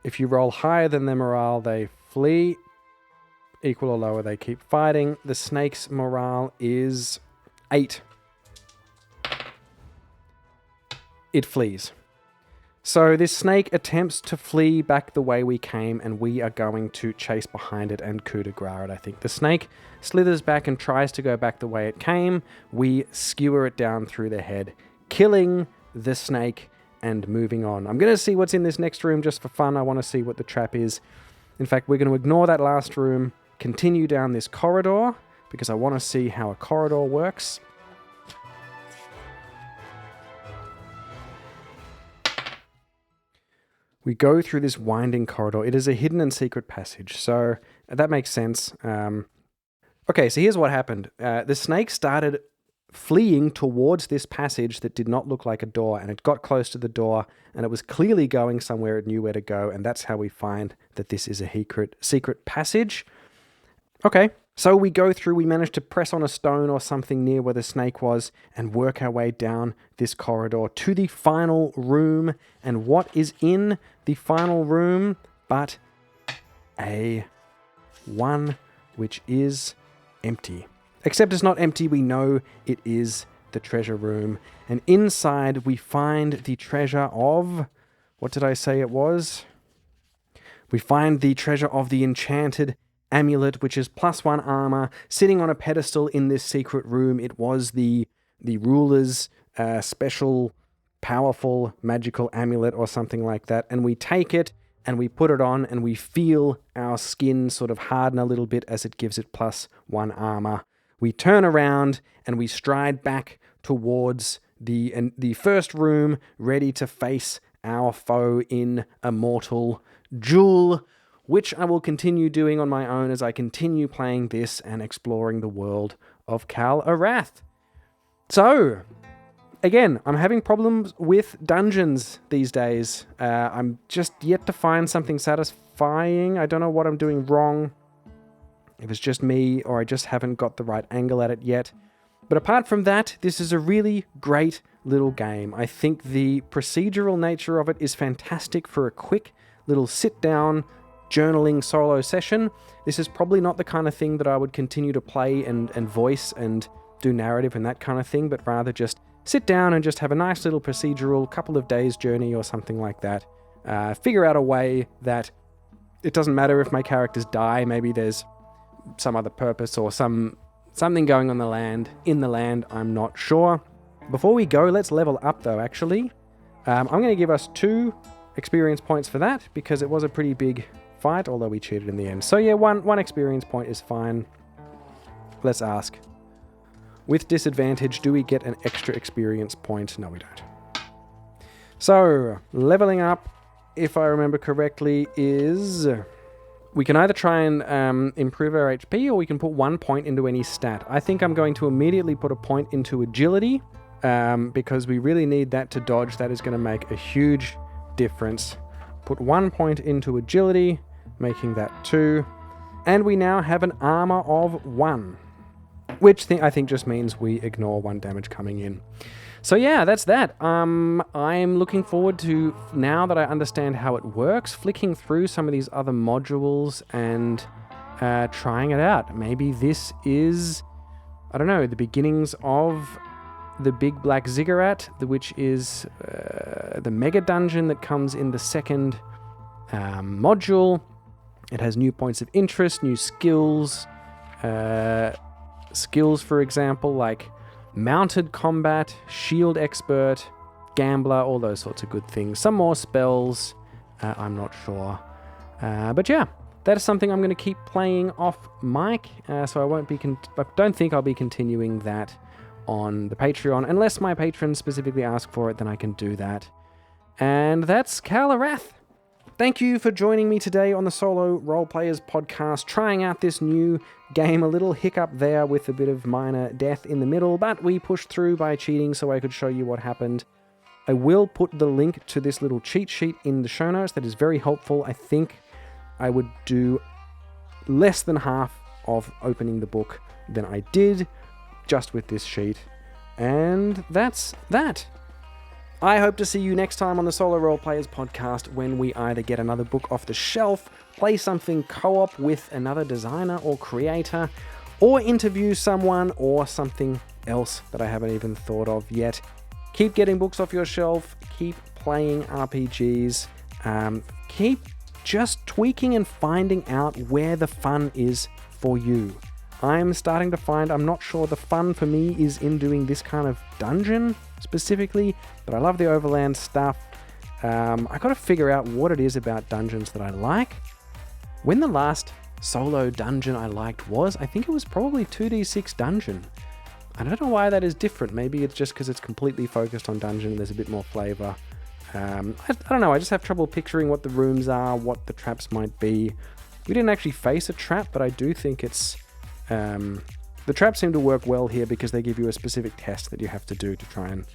If you roll higher than their morale, they flee. Equal or lower, they keep fighting. The snake's morale is 8. It flees. So this snake attempts to flee back the way we came, and we are going to chase behind it and coup de grace it, I think. The snake slithers back and tries to go back the way it came. We skewer it down through the head, killing the snake and moving on. I'm going to see what's in this next room just for fun. I want to see what the trap is. In fact, we're going to ignore that last room, continue down this corridor, because I want to see how a corridor works. We go through this winding corridor. It is a hidden and secret passage, so that makes sense. Okay, so here's what happened. The snake started fleeing towards this passage that did not look like a door, and it got close to the door, and it was clearly going somewhere it knew where to go, and that's how we find that this is a secret passage. Okay, so we go through, we manage to press on a stone or something near where the snake was and work our way down this corridor to the final room. And what is in the final room but a one which is empty? Except it's not empty, we know it is the treasure room. And inside we find the treasure of... What did I say it was? We find the treasure of the enchanted amulet, which is +1 armor, sitting on a pedestal in this secret room. It was the ruler's special powerful magical amulet or something like that, and we take it and we put it on and we feel our skin sort of harden a little bit as it gives it +1 armor. We turn around and we stride back towards the first room, ready to face our foe in a mortal duel, which I will continue doing on my own as I continue playing this and exploring the world of Kal Arath. So, again, I'm having problems with dungeons these days. I'm just yet to find something satisfying. I don't know what I'm doing wrong. If it's just me or I just haven't got the right angle at it yet. But apart from that, this is a really great little game. I think the procedural nature of it is fantastic for a quick little sit-down journaling solo session. This is probably not the kind of thing that I would continue to play and voice and do narrative and that kind of thing, but rather just sit down and just have a nice little procedural couple of days journey or something like that. Figure out a way that it doesn't matter if my characters die. Maybe there's some other purpose or something going on in the land, I'm not sure. Before we go, let's level up though, actually. I'm going to give us 2 experience points for that, because it was a pretty big fight, although we cheated in the end. So yeah, one experience point is fine. Let's ask. With disadvantage, do we get an extra experience point? No, we don't. So, leveling up, if I remember correctly, is... We can either try and improve our HP, or we can put 1 point into any stat. I think I'm going to immediately put a point into agility, because we really need that to dodge. That is going to make a huge difference. Put 1 point into agility, making that 2. And we now have an armor of 1, which I think just means we ignore 1 damage coming in. So yeah, that's that. I'm looking forward to, now that I understand how it works, flicking through some of these other modules and trying it out. Maybe this is, I don't know, the beginnings of the Big Black Ziggurat, which is the mega dungeon that comes in the second module. It has new points of interest, new skills. Skills, for example, like mounted combat, shield expert, gambler, all those sorts of good things. Some more spells, I'm not sure. But yeah, that is something I'm going to keep playing off mic, so I don't think I'll be continuing that on the Patreon. Unless my patrons specifically ask for it, then I can do that. And that's Kal Arath. Thank you for joining me today on the Solo Roleplayers podcast, trying out this new game. A little hiccup there with a bit of minor death in the middle, but we pushed through by cheating so I could show you what happened. I will put the link to this little cheat sheet in the show notes. That is very helpful. I think I would do less than half of opening the book than I did just with this sheet. And that's that. I hope to see you next time on the Solo Roleplayers podcast, when we either get another book off the shelf, play something co-op with another designer or creator, or interview someone or something else that I haven't even thought of yet. Keep getting books off your shelf, keep playing RPGs, keep just tweaking and finding out where the fun is for you. I'm starting to find I'm not sure the fun for me is in doing this kind of dungeon specifically, but I love the overland stuff. I got to figure out what it is about dungeons that I like. When the last solo dungeon I liked was, I think it was probably 2d6 Dungeon. I don't know why that is different. Maybe it's just because it's completely focused on dungeon and there's a bit more flavor. I don't know, I just have trouble picturing what the rooms are, what the traps might be. We didn't actually face a trap, but I do think it's... the traps seem to work well here because they give you a specific test that you have to do to try and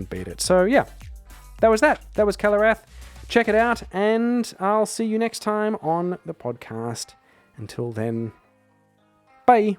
beat it. So yeah, that was that. That was Kal Arath. Check it out, and I'll see you next time on the podcast. Until then, bye.